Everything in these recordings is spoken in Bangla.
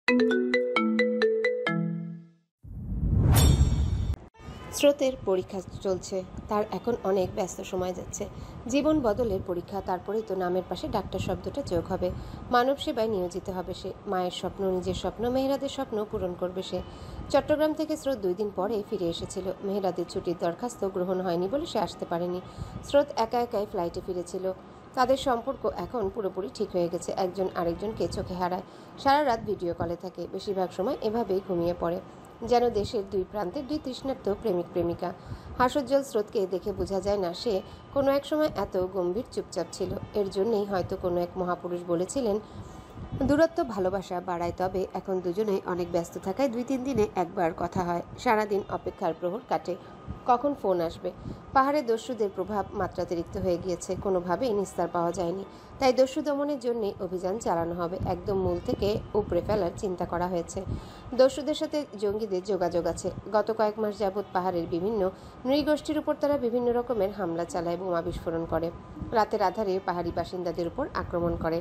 স্রোতের পরীক্ষা চলছে। তার এখন অনেক ব্যস্ত সময় যাচ্ছে। জীবন বদলের পরীক্ষা, তারপরেই তো নামের পাশে ডাক্তার শব্দটা যোগ হবে। মানব সেবায় নিয়োজিত হবে সে। মায়ের স্বপ্ন, নিজের স্বপ্ন, মেহেরাদের স্বপ্ন পূরণ করবে সে। চট্টগ্রাম থেকে স্রোত 2 দিন পরে ফিরে এসেছিল। মেহেরাদের ছুটির দরখাস্ত গ্রহণ হয়নি বলে সে আসতে পারেনি। স্রোত একা একাই ফ্লাইটে ফিরেছিল। তাদের সম্পর্ক এখন পুরোপুরি ঠিক হয়ে গেছে। একজন আরেকজনকে চোখে হারায়, সারা রাত ভিডিও কলে থাকে, বেশিরভাগ সময় এভাবেই ঘুমিয়ে পড়ে, যেন দেশের 2 প্রান্তে 2 তৃষ্ণার্ত প্রেমিক প্রেমিকা। হাসজ্জ্বল স্রোতকে দেখে বোঝা যায় না সে কোনো এক সময় এত গম্ভীর চুপচাপ ছিল। এর জন্যই হয়তো কোনো এক মহাপুরুষ বলেছিলেন, দূরত্ব ভালোবাসা বাড়ায়। তবে এখন দুজনেই অনেক ব্যস্ত থাকায় 2-3 দিনে একবার কথা হয়। সারাদিন অপেক্ষার প্রহর কাটে, কখন ফোন আসবে। পাহাড়ে দস্যুদের প্রভাব মাত্রাতিরিক্ত হয়ে গিয়েছে, কোনোভাবেই নিস্তার পাওয়া যায়নি। তাই দস্যু দমনের জন্যে অভিযান চালানো হবে। একদম মূল থেকে উপড়ে ফেলার চিন্তা করা হয়েছে। দস্যুদের সাথে জঙ্গিদের যোগাযোগ আছে। গত কয়েক মাস যাবৎ পাহাড়ের বিভিন্ন নৃগোষ্ঠীর উপর তারা বিভিন্ন রকমের হামলা চালায়, বোমা বিস্ফোরণ করে, রাতের আধারে পাহাড়ি বাসিন্দাদের উপর আক্রমণ করে,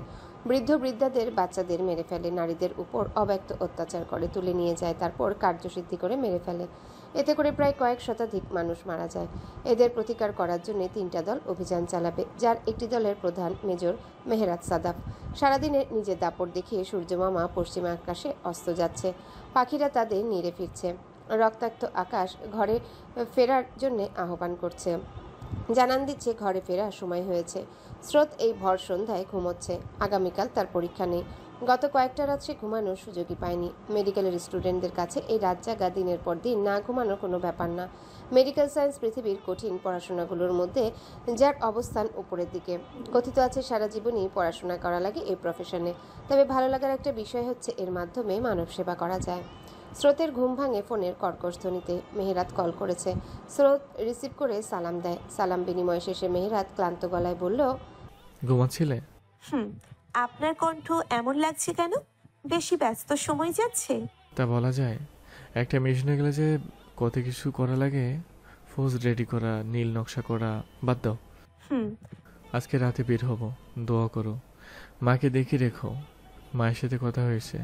বৃদ্ধ বৃদ্ধাদের বাচ্চাদের মেরে ফেলে, নারীদের উপর অব্যক্ত অত্যাচার করে, তুলে নিয়ে যায়, তারপর কার্যসিদ্ধি করে মেরে ফেলে। এতে করে প্রায় কয়েক শতাধিক মানুষ মারা যায়। এদের প্রতিকার করার জন্য 3টা দল অভিযান চালাবে, যার একটি দলের প্রধান মেজর মেহেরাত সাদাফ। সারাদিনে নিজের দাপট দেখিয়ে সূর্যমামা পশ্চিমা আকাশে অস্ত যাচ্ছে, পাখিরা তাদের নিরে ফিরছে। রক্তাক্ত আকাশ ঘরে ফেরার জন্য আহ্বান করছে, জানান দিচ্ছে ঘরে ফেরার সময় হয়েছে। স্রোত এই ভর সন্ধ্যায় ঘুমোচ্ছে। আগামীকাল তার পরীক্ষা নেই। গত কয়েকটা রাত সে ঘুমানোর সুযোগই পায়নি। মেডিকেলের স্টুডেন্টদের কাছে এই রাত জাগা দিনের পর দিন না ঘুমানোর কোনো ব্যাপার না। মেডিকেল সায়েন্স পৃথিবীর কঠিন পড়াশোনাগুলোর মধ্যে, যার অবস্থান উপরের দিকে। কথিত আছে সারা জীবনই পড়াশোনা করা লাগে এই প্রফেশনে। তবে ভালো লাগার একটা বিষয় হচ্ছে এর মাধ্যমে মানব সেবা করা যায়। স্রোতের ঘুম ভাঙে ফোনের কর্কশ ধ্বনিতে। মেহেরাত কল করেছে। স্রোত রিসিভ করে সালাম দেয়। সালাম বিনিময় শেষে মেহেরাত ক্লান্ত গলায় বলল, ঘুমাচ্ছিলে? হুম। আপনার কণ্ঠ এমন লাগছে কেন? বেশি ব্যস্ত সময় যাচ্ছে? তা বলা যায়। একটা মিশনে গেলে যে কত কিছু করা লাগে, ফৌজ রেডি করা, নীল নকশা করা, বাদ দাও। হুম। আজকে রাতে বের হব, দোয়া করো। মাকে দেখে রেখো, মায়ের সাথে কথা হয়েছে,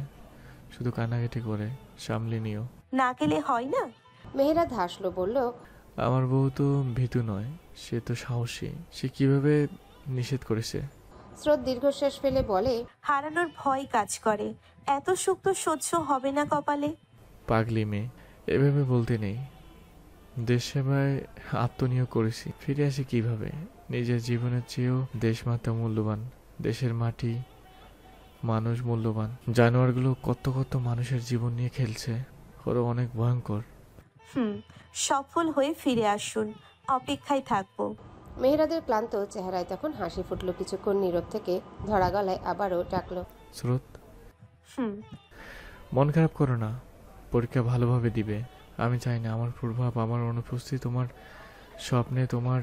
শুধু কান্নাকাটি করে সামলে নিও। না গেলে হয় না? মেহেরাত হাসলো, বলল, আমার বউ তো ভীতু নয়, সে তো সাহসী। সে কিভাবে নিষেধ করেছে? স্রোত দীর্ঘশ্বাস ফেলে বলে, হারানোর ভয় কাজ করে। এত সুখ তো সহ্য হবে না কপালে। পাগলি মেয়ে, এভাবে বলতে নেই। দেশ সেবায় আত্মনিয়োগ করেছি, ফিরে আসি কিভাবে? নিজের জীবনের চেয়েও দেশমাতা মূল্যবান, দেশের মাটি মানুষ মূল্যবান। জানোয়ারগুলো কত কত মানুষের জীবন নিয়ে খেলছে, ওরা অনেক ভয়ঙ্কর। হুম। সফল হয়ে ফিরে আসুন, অপেক্ষায় থাকবো। মেহেরাদের ক্লান্ত চেহারায় তখন হাসি ফুটল। কিছুক্ষণ নীরব থেকে ধরা গলায় আবারও ডাকলো, স্রোত, হুম। মন খারাপ করো না, পরীক্ষা ভালোভাবে দিবে। আমি চাই না আমার প্রভাব, আমার অনুপস্থিতি তোমার স্বপ্নে, তোমার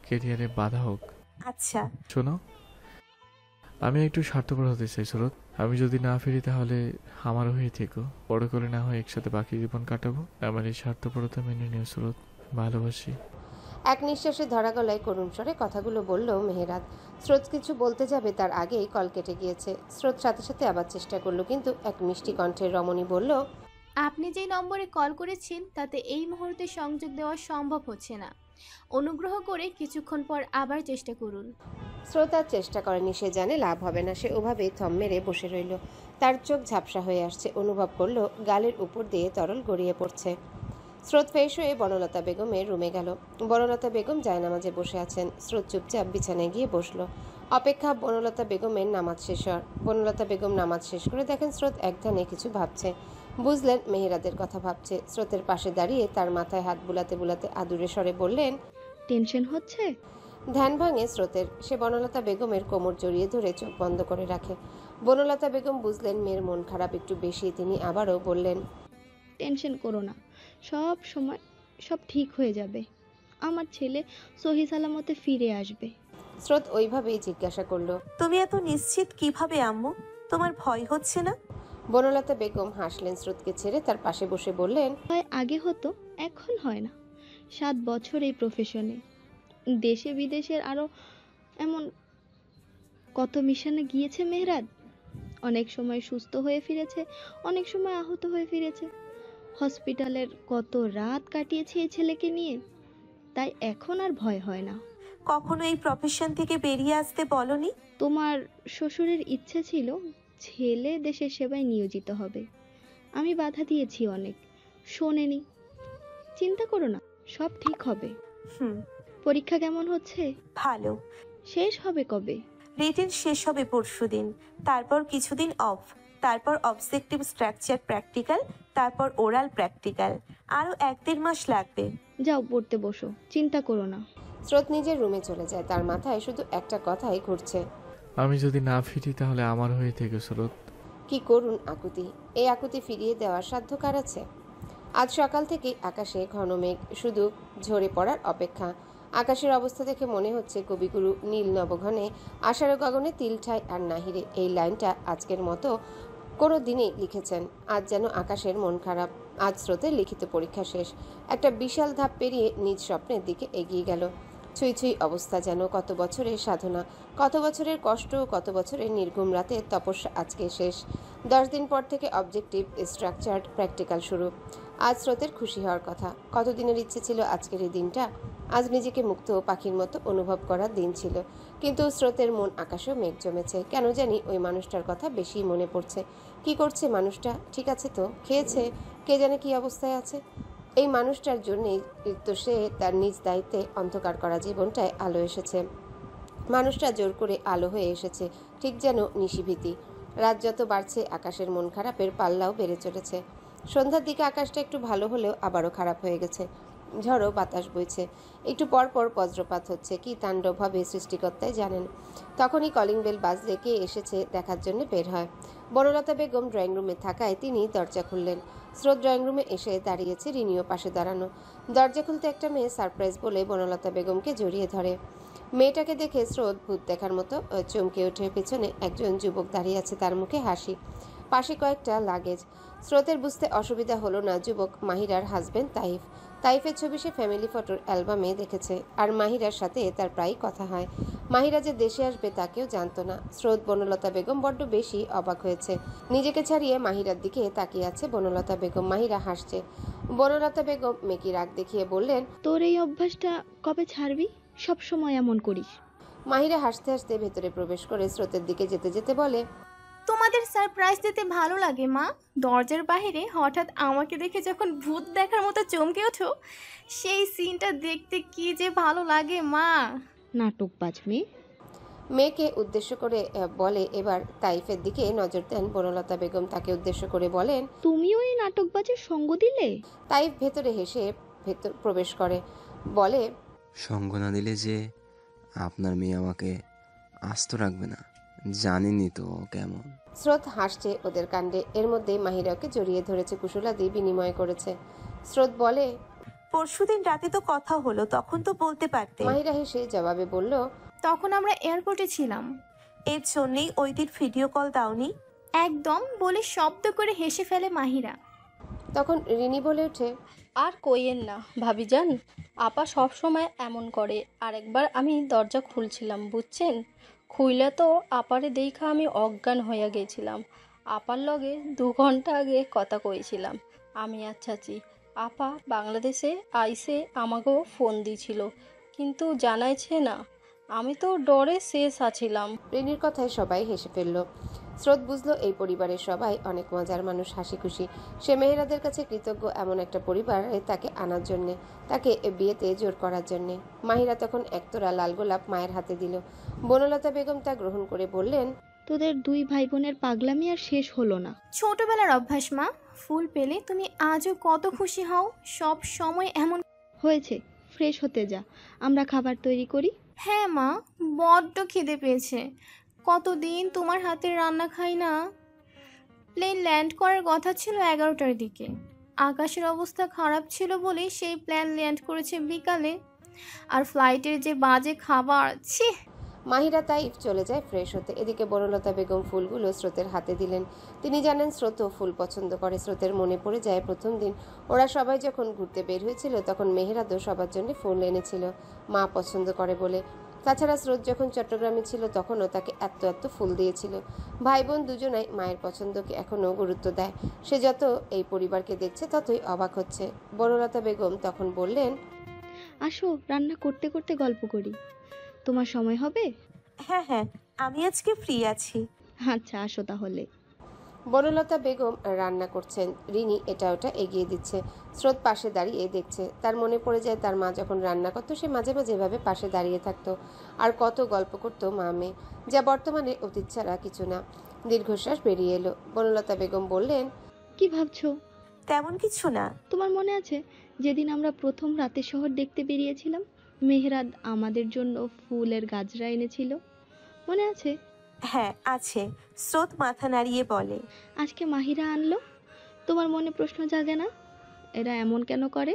কেরিয়ারে বাধা হোক। আচ্ছা। শোনো, আমি একটু স্বার্থপর হতে চাই স্রোত। আমি যদি না ফিরি তাহলে আমার হয়ে থেকো, বড় করে না হয় একসাথে বাকি জীবন কাটাবো। আমার এই স্বার্থপরতা মেনে নিও স্রোত, ভালোবাসি। এক নিঃশ্বাসে ধরা গলায় করুণ স্বরে কথাগুলো বলল মেহেরাত। স্রোত কিছু বলতে যাবে তার আগেই কল কেটে গিয়েছে। স্রোত সাথে সাথে আবার চেষ্টা করলো, কিন্তু এক মিষ্টি কণ্ঠের রমণী বলল, আপনি যেই নম্বরে কল করেছেন তাতে এই মুহূর্তে সংযোগ দেওয়া সম্ভব হচ্ছে না। অনুগ্রহ করে কিছুক্ষণ পর আবার চেষ্টা করুন। স্রোত আর চেষ্টা করেনি, সে জানে লাভ হবে না। সে ওভাবেই থম মেরে বসে রইল। তার চোখ ঝাপসা হয়ে আসছে। অনুভব করলো গালের উপর দিয়ে তরল গড়িয়ে পড়ছে। স্রোত ফ্রেশ হয়ে বনলতা বেগমের রুমে গেল। বনলতা বেগম জায়নামাজে বসে আছেন। স্রোত চুপচাপ বিছানায় গিয়ে বসলো। অপেক্ষা বনলতা বেগমের নামাজ শেষ হওয়ার। বনলতা বেগম নামাজ শেষ করে দেখেন স্রোত একধানে কিছু ভাবছে। বুঝলেন মেহেরাদের কথা ভাবছে। স্রোতের পাশে দাঁড়িয়ে তার মাথায় হাত বুলাতে বুলাতে আদুরে স্বরে বললেন, টেনশন হচ্ছে? ধ্যান ভাঙে স্রোতের। সে বনলতা বেগমের কোমর জড়িয়ে ধরে চোখ বন্ধ করে রাখে। বনলতা বেগম বুঝলেন মেয়ের মন খারাপ একটু বেশি। তিনি আবারও বললেন, টেনশন করো না, সব সময় সব ঠিক হয়ে যাবে। আমার ছেলে সহি সালামতে ফিরে আসবে। স্রোত ওইভাবেই জিজ্ঞাসা করলো, তুমি এত নিশ্চিত কিভাবে আম্মু? তোমার ভয় হচ্ছে না? বনলতা বেগম হাসলেন। স্রোতকে ছেড়ে তার পাশে বসে বললেন, হয় আগে হতো, এখন হয় না। 7 বছর এই প্রফেশনে, দেশে বিদেশের আরো এমন কত মিশনে গিয়েছে মেহরাজ। অনেক সময় সুস্থ হয়ে ফিরেছে, অনেক সময় আহত হয়ে ফিরেছে। হসপিটালের কত রাত কাটিয়েছি এই ছেলেকে নিয়ে, তাই এখন আর ভয় হয় না। কখনো এই প্রফেশন থেকে বেরিয়ে আসতে বলনি? তোমার শ্বশুরের ইচ্ছে ছিল ছেলে দেশের সেবায় নিয়োজিত হবে, আমি বাধা দিয়েছি অনেক, শোনেনি। চিন্তা করো না, সব ঠিক হবে। হুম। পরীক্ষা কেমন হচ্ছে? ভালো। শেষ হবে কবে? রিটেন শেষ হবে পরশুদিন, তারপর কিছুদিন অফ, তারপর অবজেক্টিভ স্ট্রাকচার প্র্যাকটিক্যাল, তারপর ওরাল প্র্যাকটিক্যাল। আরও 1-1.5 মাস লাগবে। যাও পড়তে বসো, চিন্তা করো না। স্রোত নিজের রুমে চলে যায়। তার মাথায় শুধু একটা কথাই ঘুরছে, আমি যদি না ফিরি তাহলে আমার হয়ে থেকে স্রোত। কি করুন আকুতি। এই আকুতি ফিরিয়ে দেওয়ার সাধ্য কার আছে? আজ সকাল থেকেই আকাশে ঘন মেঘ, শুধু ঝরে পড়ার অপেক্ষা। আকাশের অবস্থা দেখে মনে হচ্ছে কবিগুরু নীল নবঘনে আষাঢ় গগনে তিল ঠাই আর নাহিরে এই লাইনটা আজকের মতো কোনো দিনেই লিখেছেন। আজ যেন আকাশের মন খারাপ। আজ স্রোতের লিখিত পরীক্ষা শেষ। একটা বিশাল ধাপ পেরিয়ে নিজ স্বপ্নের দিকে এগিয়ে গেল। ছুঁই ছুঁই অবস্থা যেন, কত বছরের সাধনা, কত বছরের কষ্ট, কত বছরের নির্ঘুম রাতের তপস্যা আজকে শেষ। 10 দিন পর থেকে অবজেক্টিভ স্ট্রাকচার্ড প্র্যাকটিক্যাল শুরু। আজ স্রোতের খুশি হওয়ার কথা। কতদিনের ইচ্ছে ছিল আজকের এই দিনটা। আজ নিজেকে মুক্ত পাখির মতো অনুভব করার দিন ছিল। কিন্তু স্রোতের মন আকাশেও মেঘ জমেছে। কেন জানি ওই মানুষটার কথা বেশি মনে পড়ছে। কি করছে মানুষটা? ঠিক আছে তো? খেয়েছে? কে জানে কি অবস্থায় আছে। এই মানুষটার জন্যেই তো সে তার নিজ দায়িত্বে অন্ধকার করা জীবনটায় আলো এসেছে। মানুষটা জোর করে আলো হয়ে এসেছে, ঠিক যেন নিশিভীতি। রাত যত বাড়ছে আকাশের মন খারাপের পাল্লাও বেড়ে চলেছে। সন্ধ্যার দিকে আকাশটা একটু ভালো হলেও আবারও খারাপ হয়ে গেছে। ঝড়ো বাতাস বইছে, একটু পর পর বজ্রপাত হচ্ছে। কি তাণ্ডব হবে সৃষ্টিকর্তাই জানেন। তখনই কলিং বেল বাজলে কে এসেছে দেখার জন্য বের হয়। বনলতা বেগম ড্রয়িং রুমে থাকায় তিনি দরজা খুললেন। স্রোত ড্রয়িং রুমে এসে দাঁড়িয়েছে, রিনিও পাশে দাঁড়ানো। দরজা খুলতে একটা মেয়ে সারপ্রাইজ বলে বনলতা বেগমকে জড়িয়ে ধরে। মেয়েটাকে দেখে স্রোত ভূত দেখার মতো চমকে ওঠে। পেছনে একজন যুবক দাঁড়িয়ে আছে, তার মুখে হাসি, পাশে কয়েকটা লাগেজ। স্রোতের বুঝতে অসুবিধা হলো না, যুবক মাহিরার হাজবেন্ড তাইফ। তাইফের ছবি সে ফ্যামিলি ফটোর অ্যালবামে দেখেছে, আর মাহিরার সাথে তার প্রায়ই কথা হয়। মাহিরা যে দেশে আসবে তা কেউ জানতো না। স্রোত বনলতা বেগম বড্ড বেশি অবাক হয়েছে। নিজেকে ছাড়িয়ে মাহিরার দিকে তাকিয়ে আছে বনলতা বেগম। মাহিরা হাসছে। বনলতা বেগম মেকি রাগ দেখিয়ে বললেন, তোর এই অভ্যাসটা কবে ছাড়বি? সব সময় এমন করিস। মাহিরা হাসতে হাসতে ভেতরে প্রবেশ করে স্রোতের দিকে যেতে যেতে বলে, তোমাদের সারপ্রাইজ দিতে ভালো লাগে মা। দরজার বাইরে হঠাৎ আমাকে দেখে যখন ভূত দেখার মতো চমকে ওঠো, সেই সিনটা দেখতে কি যে ভালো লাগে মা। নাটকবাজ মেয়ে। মেয়েকে উদ্দেশ্য করে বলে। এবার তাইফের দিকে নজর দেন বনলতা বেগম। তাকে উদ্দেশ্য করে বলেন, তুমিও এই নাটকবাজের সঙ্গ দিলে? তাইফ ভেতরে হেসে ভেতর প্রবেশ করে, বলে, সঙ্গ না দিলে যে আপনার মেয়ে আমাকে আস্ত রাখবে না, জানেনই তো ও কেমন। স্রোত হাসছে ওদের কাণ্ডে। এর মধ্যেই মাহিরাকে জড়িয়ে ধরেছে, কুশলাদি বিনিময় করেছে। স্রোত বলে, পরশুদিন রাতে তো কথা হলো, তখন তো বলতে পারতে। মাহিরা হেসে জবাবে বলল, তখন আমরা এয়ারপোর্টে ছিলাম। এর জন্যই ওই দিন ভিডিও কল দাওনি? একদম, বলে শব্দ করে হেসে ফেলে মাহিরা। তখন রিনি বলে ওঠে, আর কইয়েন না ভাবিজান, আপা সব সময় এমন করে। আরেকবার আমি দরজা খুলছিলাম বুঝছেন, খুইলা তো আপারে দেখা আমি অজ্ঞান হইয়া গেছিলাম। আপার লগে 2 ঘন্টা আগে কথা কইছিলাম আমি আর চাচি। আপা বাংলাদেশে আইসে আমাকেও ফোন দিছিল, কিন্তু জানাইছে না। আমি তো ডরে শেষ আছিলাম। রিনির কথায় সবাই হেসে ফেলল। স্রোত বুঝলো এই পরিবারের সবাই অনেক মজার মানুষ, হাসি খুশি। সে মেহেরাদের কাছে কৃতজ্ঞ এমন একটা পরিবারে তাকে আনার জন্যে, তাকে বিয়েতে জোর করার জন্যে। মাহিরা তখন একতোরা লাল গোলাপ মায়ের হাতে দিল। বনলতা বেগম তা গ্রহণ করে বললেন, তোদের 2 ভাই বোনের পাগলামি আর শেষ হলো না। ছোটবেলার অভ্যাস মা। ফুল পেলে তুমি আজও কত খুশি হও, সব সময় এমন। হয়েছে, ফ্রেশ হতে যা, আমরা খাবার তৈরি করি। হ্যাঁ মা, বড্ড খিদে পেয়েছে। কতদিন তোমার হাতের রান্না খাই না। প্লেন ল্যান্ড করার কথা ছিল 11টার দিকে। আকাশের অবস্থা খারাপ ছিল বলে সেই প্লেন ল্যান্ড করেছে বিকালে। আর ফ্লাইটের যে বাজে খাবার, ছি। মাহিরা তাইফ চলে যায় ফ্রেশ হতে। এদিকে বনলতা বেগম ফুলগুলো স্রোতের হাতে দিলেন। তিনি জানেন স্রোতও ফুল পছন্দ করে। স্রোতের মনে পড়ে যায় প্রথম দিন ওরা সবাই যখন ঘুরতে বের হয়েছিল, তখন মেহেরাদও সবার জন্য ফুল এনেছিল, মা পছন্দ করে বলে। তাছাড়া স্রোত যখন চট্টগ্রামে ছিল তখনও তাকে এত এত ফুল দিয়েছিল। ভাই বোন দুজনাই মায়ের পছন্দকে এখনও গুরুত্ব দেয়। সে যত এই পরিবারকে দেখছে ততই অবাক হচ্ছে। বনলতা বেগম তখন বললেন, আসো, রান্না করতে করতে গল্প করি। তোমার সময় হবে? হ্যাঁ হ্যাঁ, আমি আজকে ফ্রি আছি। আচ্ছা, আসো তাহলে। বনলতা বেগম রান্না করছেন, রিনি এটা ওটা এগিয়ে দিচ্ছে। স্রোত পাশে দাঁড়িয়ে দেখছে। তার মনে পড়ে যায় তার মা যখন রান্না করতো সে মাঝে মাঝে এভাবে পাশে দাঁড়িয়ে থাকতো, আর কত গল্প করতো মা মেয়ে, যা বর্তমানে অতীত ছাড়া কিছু না। দীর্ঘশ্বাস বেরিয়ে এলো। বনলতা বেগম বললেন, কি ভাবছো? তেমন কিছু না। তোমার মনে আছে যেদিন আমরা প্রথম রাতের শহর দেখতে বেরিয়েছিলাম? মেহেরাদ আমাদের জন্য ফুলের গাজরা এনেছিল, মনে আছে? হ্যাঁ আছে। স্রোত মাথা নাড়িয়ে বলে, আজকে মাহিরা আনলো। তোমার মনে প্রশ্ন জাগে না, এরা এমন কেন করে?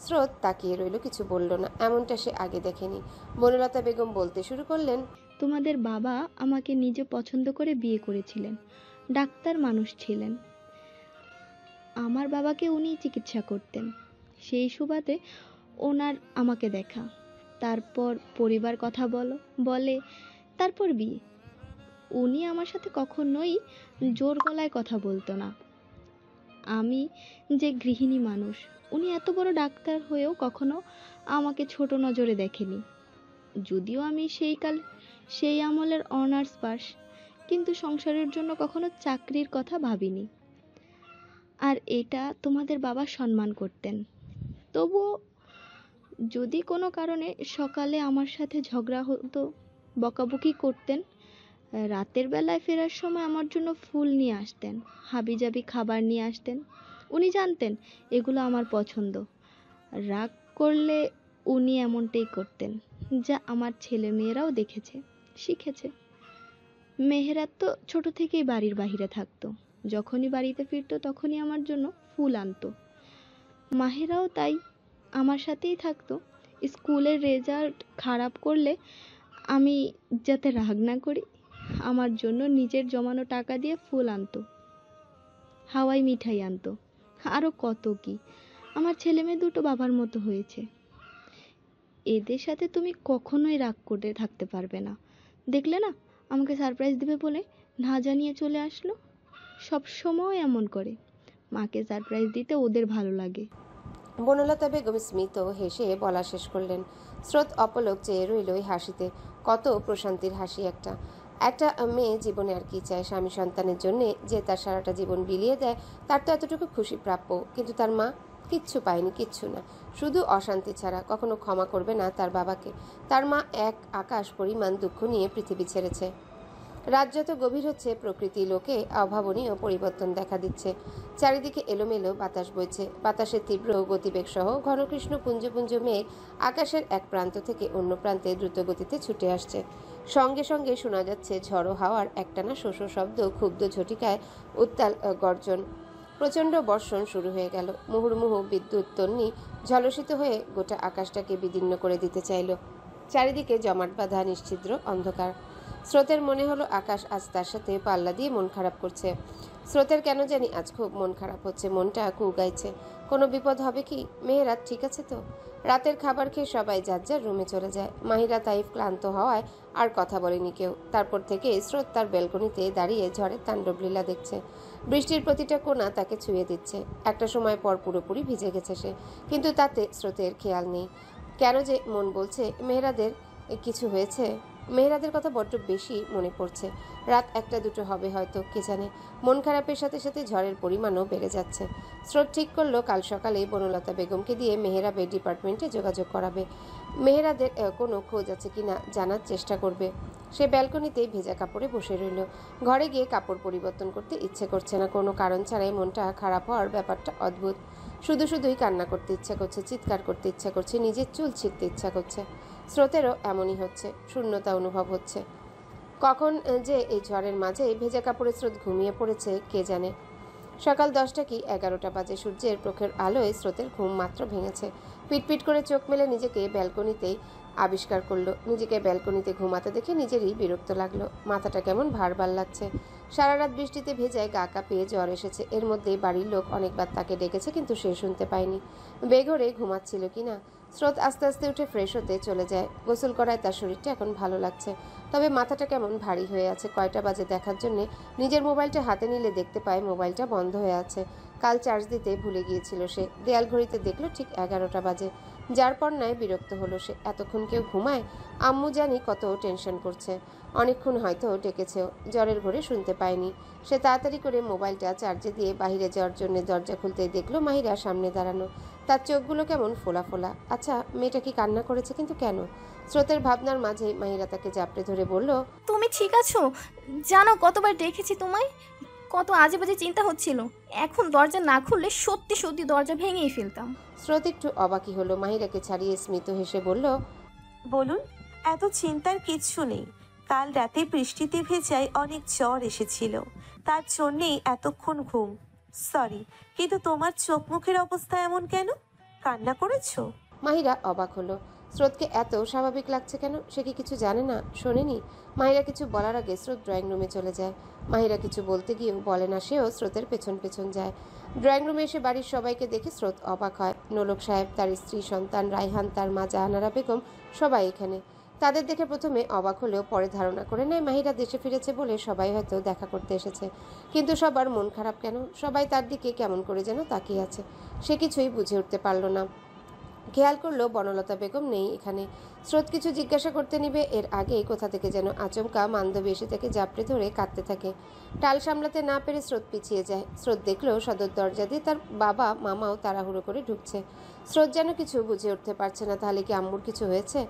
স্রোত তাকিয়ে রইল, কিছু বলল না। এমনটা সে আগে দেখেনি। বনলতা বেগম বলতে শুরু করলেন, তোমাদের বাবা আমাকে নিজে পছন্দ করে বিয়ে করেছিলেন, ডাক্তার মানুষ ছিলেন। আমার বাবাকে উনি চিকিৎসা করতেন, সেই সুবাদে ওনার আমাকে দেখা। তারপর পরিবার কথা বলে, তারপর বিয়ে। উনি আমার সাথে কখনোই জোর গলায় কথা বলতো না। আমি যে গৃহিণী মানুষ, উনি এত বড় ডাক্তার হয়েও কখনো আমাকে ছোট নজরে দেখেনি। যদিও আমি সেই আমলের অনার্স পাস, কিন্তু সংসারের জন্য কখনো চাকরির কথা ভাবিনি। আর এটা তোমাদের বাবা সম্মান করতেন। তবুও যদি কোনো কারণে সকালে আমার সাথে ঝগড়া হতো, বকাবকি করতেন, রাতের বেলায় ফেরার সময় আমার জন্য ফুল নিয়ে আসতেন, হাবিজাবি খাবার নিয়ে আসতেন। উনি জানতেন এগুলো আমার পছন্দ। রাগ করলে উনি এমনটাই করতেন, যা আমার ছেলে মেয়েরাও দেখেছে, শিখেছে। মেহেরাত তো ছোট থেকেই বাড়ির বাইরে থাকতো, যখনই বাড়িতে ফিরতো তখনই আমার জন্য ফুল আনতো। মাহেরাও তাই আমার সাথেই থাকতো। স্কুলের রেজাল্ট খারাপ করলে আমি যাতে রাগ না করি, আমার জন্য নিজের জমানো টাকা দিয়ে ফুল আনতো, হাওয়াই মিঠাই আনতো, আরও কত কি। আমার ছেলে মেয়ে দুটো বাবার মতো হয়েছে। এদের সাথে তুমি কখনোই রাগ করে থাকতে পারবে না। দেখলে না, আমাকে সারপ্রাইজ দেবে বলে না জানিয়ে চলে আসলো। সব সময় এমন করে। মাকে সারপ্রাইজ দিতে ওদের ভালো লাগে। বনলতা বেগম স্মিত হেসে বলা শেষ করলেন। স্রোত অপলক চেয়ে রইল ওই হাসিতে। কত প্রশান্তির হাসি একটা। একটা মেয়ে জীবনে আর কি চায়? স্বামী সন্তানের জন্যে যে তার সারাটা জীবন বিলিয়ে দেয়, তার তো এতটুকু খুশি প্রাপ্য। কিন্তু তার মা কিচ্ছু পায়নি, কিচ্ছু না, শুধু অশান্তি ছাড়া। কখনো ক্ষমা করবে না তার বাবাকে। তার মা এক আকাশ পরিমাণ দুঃখ নিয়ে পৃথিবী ছেড়েছে। রাত যত গভীর হচ্ছে, প্রকৃতি লোকে অভাবনীয় পরিবর্তন দেখা দিচ্ছে। চারিদিকে এলোমেলো বাতাস বইছে। বাতাসের তীব্র গতিবেগ সহ ঘনকৃষ্ণ পুঞ্জ পুঞ্জ মেঘ আকাশের এক প্রান্ত থেকে অন্য প্রান্তে দ্রুত গতিতে ছুটে আসছে। সঙ্গে সঙ্গে শোনা যাচ্ছে ঝড়ো হাওয়ার একটানা শোষ শব্দ, ক্ষুব্ধ ঝটিকায় উত্তাল গর্জন। প্রচণ্ড বর্ষণ শুরু হয়ে গেল। মুহুর্মুহু বিদ্যুৎ তন্নি ঝলসিত হয়ে গোটা আকাশটাকে বিদীর্ণ করে দিতে চাইল। চারিদিকে জমাট বাঁধা নিশ্ছিদ্র অন্ধকার। স্রোতের মনে হলো আকাশ আজ তার সাথে পাল্লা দিয়ে মন খারাপ করছে। স্রোতের কেন জানি আজ খুব মন খারাপ হচ্ছে, মনটা কুগাইছে। কোনো বিপদ হবে কি? মেয়েরাত ঠিক আছে তো? রাতের খাবার খেয়ে সবাই যার যার রুমে চলে যায়। মাহিরা তাইফ ক্লান্ত হওয়ায় আর কথা বলেনি কেউ। তারপর থেকে স্রোত তার ব্যালকনিতে দাঁড়িয়ে ঝড়ের তাণ্ডব লীলা দেখছে। বৃষ্টির প্রতিটা কোণা তাকে ছুঁয়ে দিচ্ছে। একটা সময় পর পুরোপুরি ভিজে গেছে সে, কিন্তু তাতে স্রোতের খেয়াল নেই। কেন যে মন বলছে মেয়েরাদের কিছু হয়েছে। মেহেরাদের কথা বড্ড বেশি মনে পড়ছে। রাত 1-2 হবে হয়তো, কে জানে। মন খারাপের সাথে সাথে ঝড়ের পরিমাণও বেড়ে যাচ্ছে। স্রোত ঠিক করলো কাল সকালে বনলতা বেগমকে দিয়ে মেহেরাবের ডিপার্টমেন্টে যোগাযোগ করাবে। মেহেরাদের কোনো খোঁজ আছে কিনা জানার চেষ্টা করবে। সে ব্যালকনিতেই ভেজা কাপড়ে বসে রইল। ঘরে গিয়ে কাপড় পরিবর্তন করতে ইচ্ছে করছে না। কোনো কারণ ছাড়াই মনটা খারাপ হওয়ার ব্যাপারটা অদ্ভুত। শুধুই কান্না করতে ইচ্ছা করছে, চিৎকার করতে ইচ্ছা করছে, নিজের চুল ছিঁড়তে ইচ্ছা করছে। স্রোতেরও এমনই হচ্ছে, শূন্যতা অনুভব হচ্ছে। কখন যে এই ঝড়ের মাঝে ভেজা কাপড়ে স্রোত ঘুমিয়ে পড়েছে কে জানে। সকাল 10টা কি 11টা বাজে। সূর্যের প্রখর আলোয় স্রোতের ঘুম মাত্র ভেঙেছে। পিটপিট করে চোখ মেলে নিজেকে ব্যালকনিতেই আবিষ্কার করলো। নিজেকে ব্যালকনিতে ঘুমাতে দেখে নিজেরই বিরক্ত লাগলো। মাথাটা কেমন ভার লাগছে। সারা রাত বৃষ্টিতে ভেজায় গা কাঁপিয়ে জ্বর এসেছে। এর মধ্যেই বাড়ির লোক অনেকবার তাকে ডেকেছে, কিন্তু সে শুনতে পায়নি। বেঘরে ঘুমাচ্ছিল কিনা স্রোত আস্তে আস্তে উঠে ফ্রেশ হতে চলে যায়। গোসল করায় তার শরীরটা এখন ভালো লাগছে, তবে মাথাটা কেমন ভারী হয়ে আছে। কয়টা বাজে দেখার জন্য নিজের মোবাইলটা হাতে নিলে দেখতে পায় মোবাইলটা বন্ধ হয়ে আছে। কাল চার্জ দিতে ভুলে গিয়েছিল সে। দেয়াল ঘড়িতে দেখলো ঠিক 11টা বাজে। যার পর নয় বিরক্ত হলো সে। এতক্ষণ কেউ ঘুমায়? আম্মু জানি কত টেনশন করছে। অনেকক্ষণ হয়তো ডেকেছেও, জ্বরের ঘরে শুনতে পায়নি। সে তাড়াতাড়ি করে মোবাইলটা চার্জে দিয়ে বাইরে যাওয়ার জন্য দরজা খুলতেই দেখলো মাহিরা সামনে দাঁড়ানো। তার চোখগুলো কেমন ফোলা ফোলা। আচ্ছা, মেয়েটা কি কান্না করেছে, কিন্তু কেন? স্রোতের ভাবনার মাঝে মাহিরা তাকে জাপটে ধরে বলল, তুমি ঠিক আছো? জানো কতবার দেখেছি তোমায়, কত আজে বাজে চিন্তা হচ্ছিল। এখন দরজা না খুললে সত্যি সত্যি দরজা ভেঙেই ফেলতাম। স্রোত একটু অবাকই হলো। মাহিরাকে ছাড়িয়ে স্মিত হেসে বলল, বলুন, এত চিন্তার কিচ্ছু নেই। কাল রাতে বৃষ্টিতে ভেজায় অনেক জ্বর এসেছিল, তার জন্যেই এতক্ষণ ঘুম। সরি, কিন্তু তোমার চোখ মুখের অবস্থা এমন কেন? কান্না করেছো? মাহিরা অবাক হলো। স্রোতকে এত স্বাভাবিক লাগছে কেন? সে কি কিছু জানে না, শোনেনি? মাহিরা কিছু বলার আগে স্রোত ড্রয়িং রুমে চলে যায়। মাহিরা কিছু বলতে গিয়েও বলে না, সেও স্রোতের পেছন পেছন যায়। ড্রয়িং রুমে এসে বাড়ির সবাইকে দেখে স্রোত অবাক হয়। নোলক সাহেব, তার স্ত্রী, সন্তান, রায়হান, তার মা জাহানারা বেগম সবাই এখানে। তাদের দেখে প্রথমে অবাক হলেও পরে ধারণা করে নেয় মাহিরা দেশে ফিরেছে বলে সবাই হয়তো দেখা করতে এসেছে। কিন্তু সবার মন খারাপ কেন? সবাই তার দিকে কেমন করে যেন তাকিয়ে আছে। সে কিছুই বুঝে উঠতে পারল না। খেয়াল করলো বনলতা বেগম নেই এখানে। স্রোত কিছু জিজ্ঞাসা করতে নিবে এর আগেই কোথা থেকে যেন আচমকা মান্ধবী এসে থেকে জাপটে ধরে কাঁদতে থাকে। টাল সামলাতে না পেরে স্রোত পিছিয়ে যায়। স্রোত দেখলো সদর দরজা দিয়ে তার বাবা মামাও তাড়াহুড়ো করে ঢুকছে। স্রোত যেন কিছু বুঝে উঠতে পারছে না। তাহলে কি আম্মুর কিছু হয়েছে?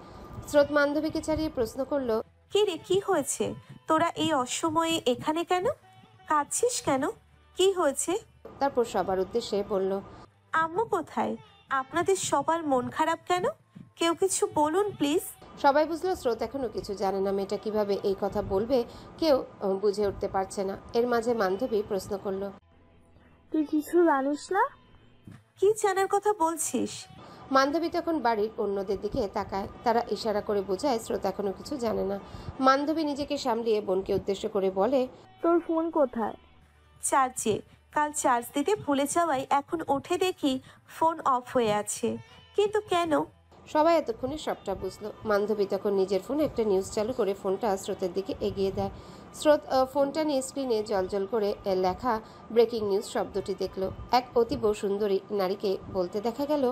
স্রোত মান্ধবীকে ছাড়িয়ে প্রশ্ন করলো, কি রে, কি হয়েছে? তোরা এই অসময়ে এখানে কেন? কাঁদছিস কেন? কি হয়েছে? তারপর সবার উদ্দেশ্যে বলল, আম্মু কোথায়? আপনাদের সবার মন খারাপ কেন? কেউ কিছু বলুন প্লিজ। সবাই বুঝলো স্রোত এখনো কিছু জানে না। মেয়েটা কিভাবে এই কথা বলবে কেউ বুঝে উঠতে পারছে না। এর মাঝে মান্ধবী প্রশ্ন করলো, তুই কিছু জানিস না? কি জানার কথা বলছিস? মান্ধবী তখন বাড়ির অন্যদের দিকে তাকায়। তারা ইশারা করে বোঝায় স্রোত এখনো কিছু জানে না। মান্ধবী নিজেকে সামলিয়ে বোনকে উদ্দেশ্য করে বলে, তোর ফোন কোথায়? চার্জে। কাল চার্জ দিতে ভুলে যাওয়ায় এখন উঠে দেখি ফোন অফ হয়ে আছে। কিন্তু কেন? সবাই এতক্ষণে সবটা বুঝলো। মান্ধবী তখন নিজের ফোনে একটা নিউজ চালু করে ফোনটা স্রোতের দিকে এগিয়ে দেয়। স্রোত ফোনটা নিয়ে স্ক্রিনে জ্বলজ্বল করে লেখা ব্রেকিং নিউজ শব্দটি দেখলো। এক অতীব সুন্দরী নারীকে বলতে দেখা গেল,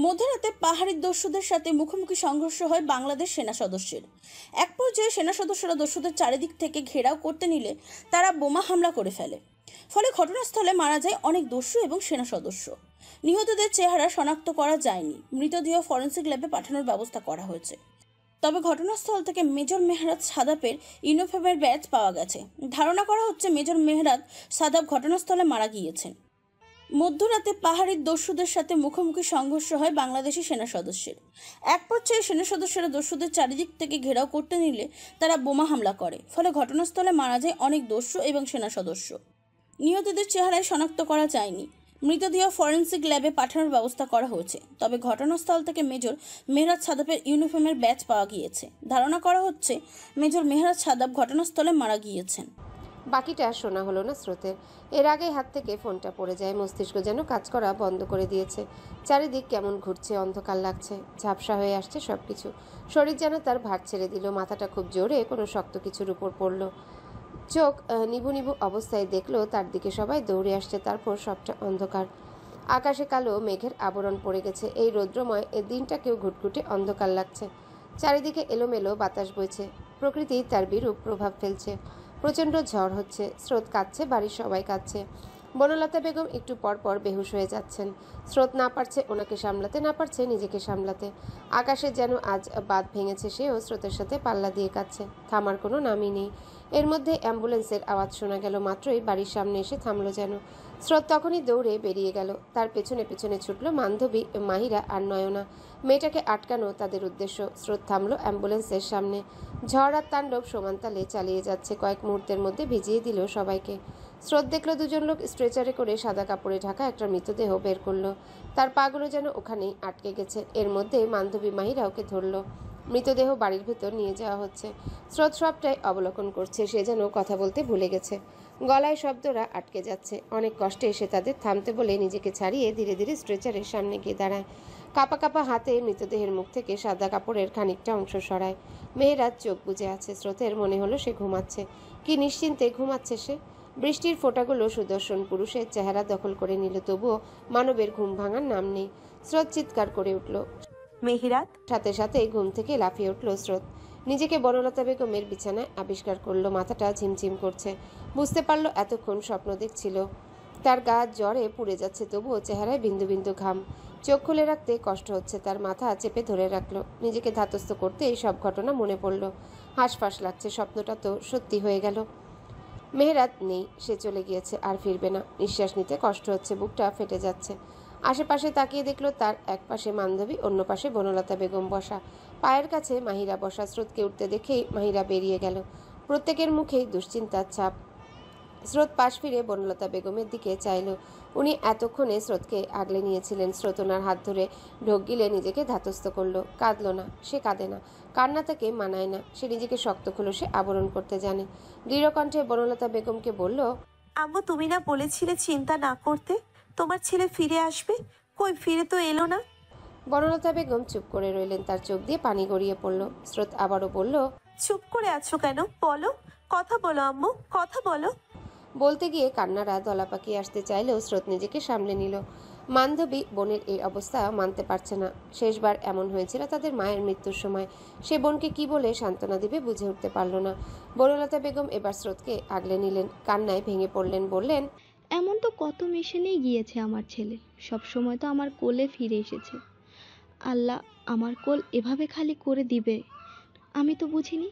মধ্যরাতে পাহাড়ি দস্যুদের সাথে মুখোমুখি সংঘর্ষ হয় বাংলাদেশ সেনা সদস্যের। এক পর্যায়ে সেনা সদস্যরা দস্যুদের চারিদিক থেকে ঘেরাও করতে নিলে তারা বোমা হামলা করে ফেলে। ফলে ঘটনাস্থলে মারা যায় অনেক দস্যু এবং সেনা সদস্য। নিহতদের চেহারা শনাক্ত করা যায়নি। মৃতদেহ ফরেন্সিক ল্যাবে পাঠানোর ব্যবস্থা করা হয়েছে। তবে ঘটনাস্থল থেকে মেজর মেহরাজ সাদাপের ইউনিফর্মের ব্যাজ পাওয়া গেছে। ধারণা করা হচ্ছে মেজর মেহরাজ সাদাব ঘটনাস্থলে মারা গিয়েছেন। মধ্যরাতে পাহাড়ির দস্যুদের সাথে মুখোমুখি সংঘর্ষ হয় বাংলাদেশি সেনা সদস্যের। এক পর্যায়ে সেনা সদস্যরা দস্যুদের চারিদিক থেকে ঘেরাও করতে নিলে তারা বোমা হামলা করে। ফলে ঘটনাস্থলে মারা যায় অনেক দস্যু এবং সেনা সদস্য। নিহতদের চেহারায় শনাক্ত করা যায়নি। মৃতদেহ ফরেন্সিক ল্যাবে পাঠানোর ব্যবস্থা করা হয়েছে। তবে ঘটনাস্থল থেকে মেজর মেহরাজ সাদাবের ইউনিফর্মের ব্যাজ পাওয়া গিয়েছে। ধারণা করা হচ্ছে মেজর মেহরাজ সাদাব ঘটনাস্থলে মারা গিয়েছেন। বাকিটা শোনা হলো না স্রোতের। এর আগে হাত থেকে ফোনটা পড়ে যায়। মস্তিষ্ক যেন কাজ করা বন্ধ করে দিয়েছে। চারিদিক কেমন ঘুরছে, অন্ধকার লাগছে, ঝাপসা হয়ে আসছে সবকিছু। শরীর যেন তার ভার ছেড়ে দিল। মাথাটা খুব জোরে কোনো শক্ত কিছুর উপর পড়লো। চোখ নিবু নিবু অবস্থায় দেখলো তার দিকে সবাই দৌড়ে আসছে। তারপর সবটা অন্ধকার। আকাশে কালো মেঘের আবরণ পড়ে গেছে। এই রৌদ্রময় এই দিনটাকেও ঘুটঘুটে অন্ধকার লাগছে। চারিদিকে এলোমেলো বাতাস বইছে। প্রকৃতি তার বিরূপ প্রভাব ফেলছে। প্রচণ্ড ঝড় হচ্ছে। স্রোত কাঁদছে, বাড়ির সবাই কাঁদছে। বনলতা বেগম একটু পর পর বেহুশ হয়ে যাচ্ছেন। স্রোত না পারছে ওনাকে সামলাতে, না পারছে নিজেকে সামলাতে। আকাশে যেন আজ বাঁধ ভেঙেছে। সেও স্রোতের সাথে পাল্লা দিয়ে কাঁদছে। থামার কোনো নামই নেই। এর মধ্যে অ্যাম্বুলেন্সের আওয়াজ শোনা গেল। মাত্রই বাড়ির সামনে এসে থামলো যেন। স্রোত তখনই দৌড়ে বেরিয়ে গেল। তার পেছনে পেছনে ছুটলো মান্ধবী, মাহিরা আর নয়না। মেয়েটাকে আটকানো তাদের উদ্দেশ্য। স্রোত থামলো অ্যাম্বুলেন্সের সামনে। ঝড় আর তাণ্ডব সমান তালে চালিয়ে যাচ্ছে। কয়েক মুহূর্তের মধ্যে ভিজিয়ে দিল সবাইকে। স্রোত দেখলো দুজন লোক স্ট্রেচারে করে সাদা কাপড়ে ঢাকা একটা মৃতদেহ বের করলো। তার পাগুলো যেন ওখানেই আটকে গেছে। এর মধ্যে মান্ধবী, মাহিরা ওকে ধরলো। মৃতদেহ বাড়ির ভেতর নিয়ে যাওয়া হচ্ছে। স্রোত সবটাই অবলোকন করছে। সে যেন কথা বলতে ভুলে গেছে। গলায় শব্দরা আটকে যাচ্ছে। অনেক কষ্টে সে তাদের থামতে বলে নিজেকে ছাড়িয়ে ধীরে ধীরে স্ট্রেচারের সামনে গিয়ে দাঁড়ায়। কাপা কাপা হাতে মৃতদেহের মুখ থেকে সাদা কাপড়ের খানিকটা অংশ সরায়। মেহেরাত চোখ বুজে আছে। স্রোতের মনে হলো সে ঘুমাচ্ছে। কি নিশ্চিন্তে ঘুমাচ্ছে সে। বৃষ্টির ফোঁটাগুলো সুদর্শন পুরুষের চেহারা দখল করে নিল, তবুও মানবের ঘুম ভাঙার নাম নেই। স্রোত চিৎকার করে উঠল। মেহেরাত, সাথে সাথে ঘুম থেকে লাফিয়ে উঠল স্রোত। নিজেকে বনলতা বেগমের বিছানায় আবিষ্কার করলো। মাথাটা ঝিমঝিম করছে। বুঝতে পারলো এতক্ষণ স্বপ্ন দেখছিল। তার গা জ্বরে পুড়ে যাচ্ছে, তবুও চেহারায় বিন্দু বিন্দু ঘাম। চোখ খুলে রাখতে কষ্ট হচ্ছে। তার মাথা চেপে ধরে রাখলো। নিজেকে ধাতস্থ করতে এই সব ঘটনা মনে পড়ল। হাঁসফাঁস লাগছে। স্বপ্নটা তো সত্যি হয়ে গেল। মেহেরাত নেই, সে চলে গিয়েছে, আর ফিরবে না। নিঃশ্বাস নিতে কষ্ট হচ্ছে, বুকটা ফেটে যাচ্ছে। আশেপাশে তাকিয়ে দেখলো তার এক পাশে বান্ধবী, অন্য পাশে বনলতা বেগম বসা। পায়ের কাছে মাহিরা বসা। স্রোতকে উঠতে দেখেই মাহিরা বেরিয়ে গেল। প্রত্যেকের মুখেই দুশ্চিন্তার ছাপ। স্রোত পাশ ফিরে বনলতা বেগমের দিকে চাইল। উনি এতক্ষণে স্রোতকে আগলে নিয়েছিলেন। স্রোত ওনার হাত ধরে ঢোক গিলে নিজেকে ধাতস্থ করলো। কাঁদলো না, সে কাঁদে না। কান্না তাকে মানায় না। সে নিজেকে শক্ত খোলসে আবরণ করতে জানে। দৃঢ়কণ্ঠে বনলতা বেগমকে বলল, আম্মু তুমি না বলেছিলে চিন্তা না করতে, তোমার ছেলে ফিরে আসবে? কই, ফিরে তো এলো না। বনলতা বেগম চুপ করে রইলেন। তার চোখ দিয়ে পানি গড়িয়ে পড়ল। স্রোত আবারও বলল, চুপ করে আছো কেন? বলো, কথা বলো আম্মু, কথা বলো। বলতে গিয়ে কান্নারা দলা পাকিয়ে আসতে চাইলেও স্রোত নিজেকে সামলে নিল। বান্ধবী বোনের এই অবস্থা মানতে পারছে না। শেষবার এমন হয়েছিল তাদের মায়ের মৃত্যুর সময়। সে বোনকে কি বলে সান্ত্বনা দিবে বুঝে উঠতে পারল না। বনলতা বেগম এবার স্রোতকে আগলে নিলেন। কান্নায় ভেঙে পড়লেন। বললেন, এমন তো কত মিশনেই গিয়েছে আমার ছেলে, সব সময় তো আমার কোলে ফিরে এসেছে। আল্লাহ আমার কোল এভাবে খালি করে দিবে আমি তো বুঝিনি।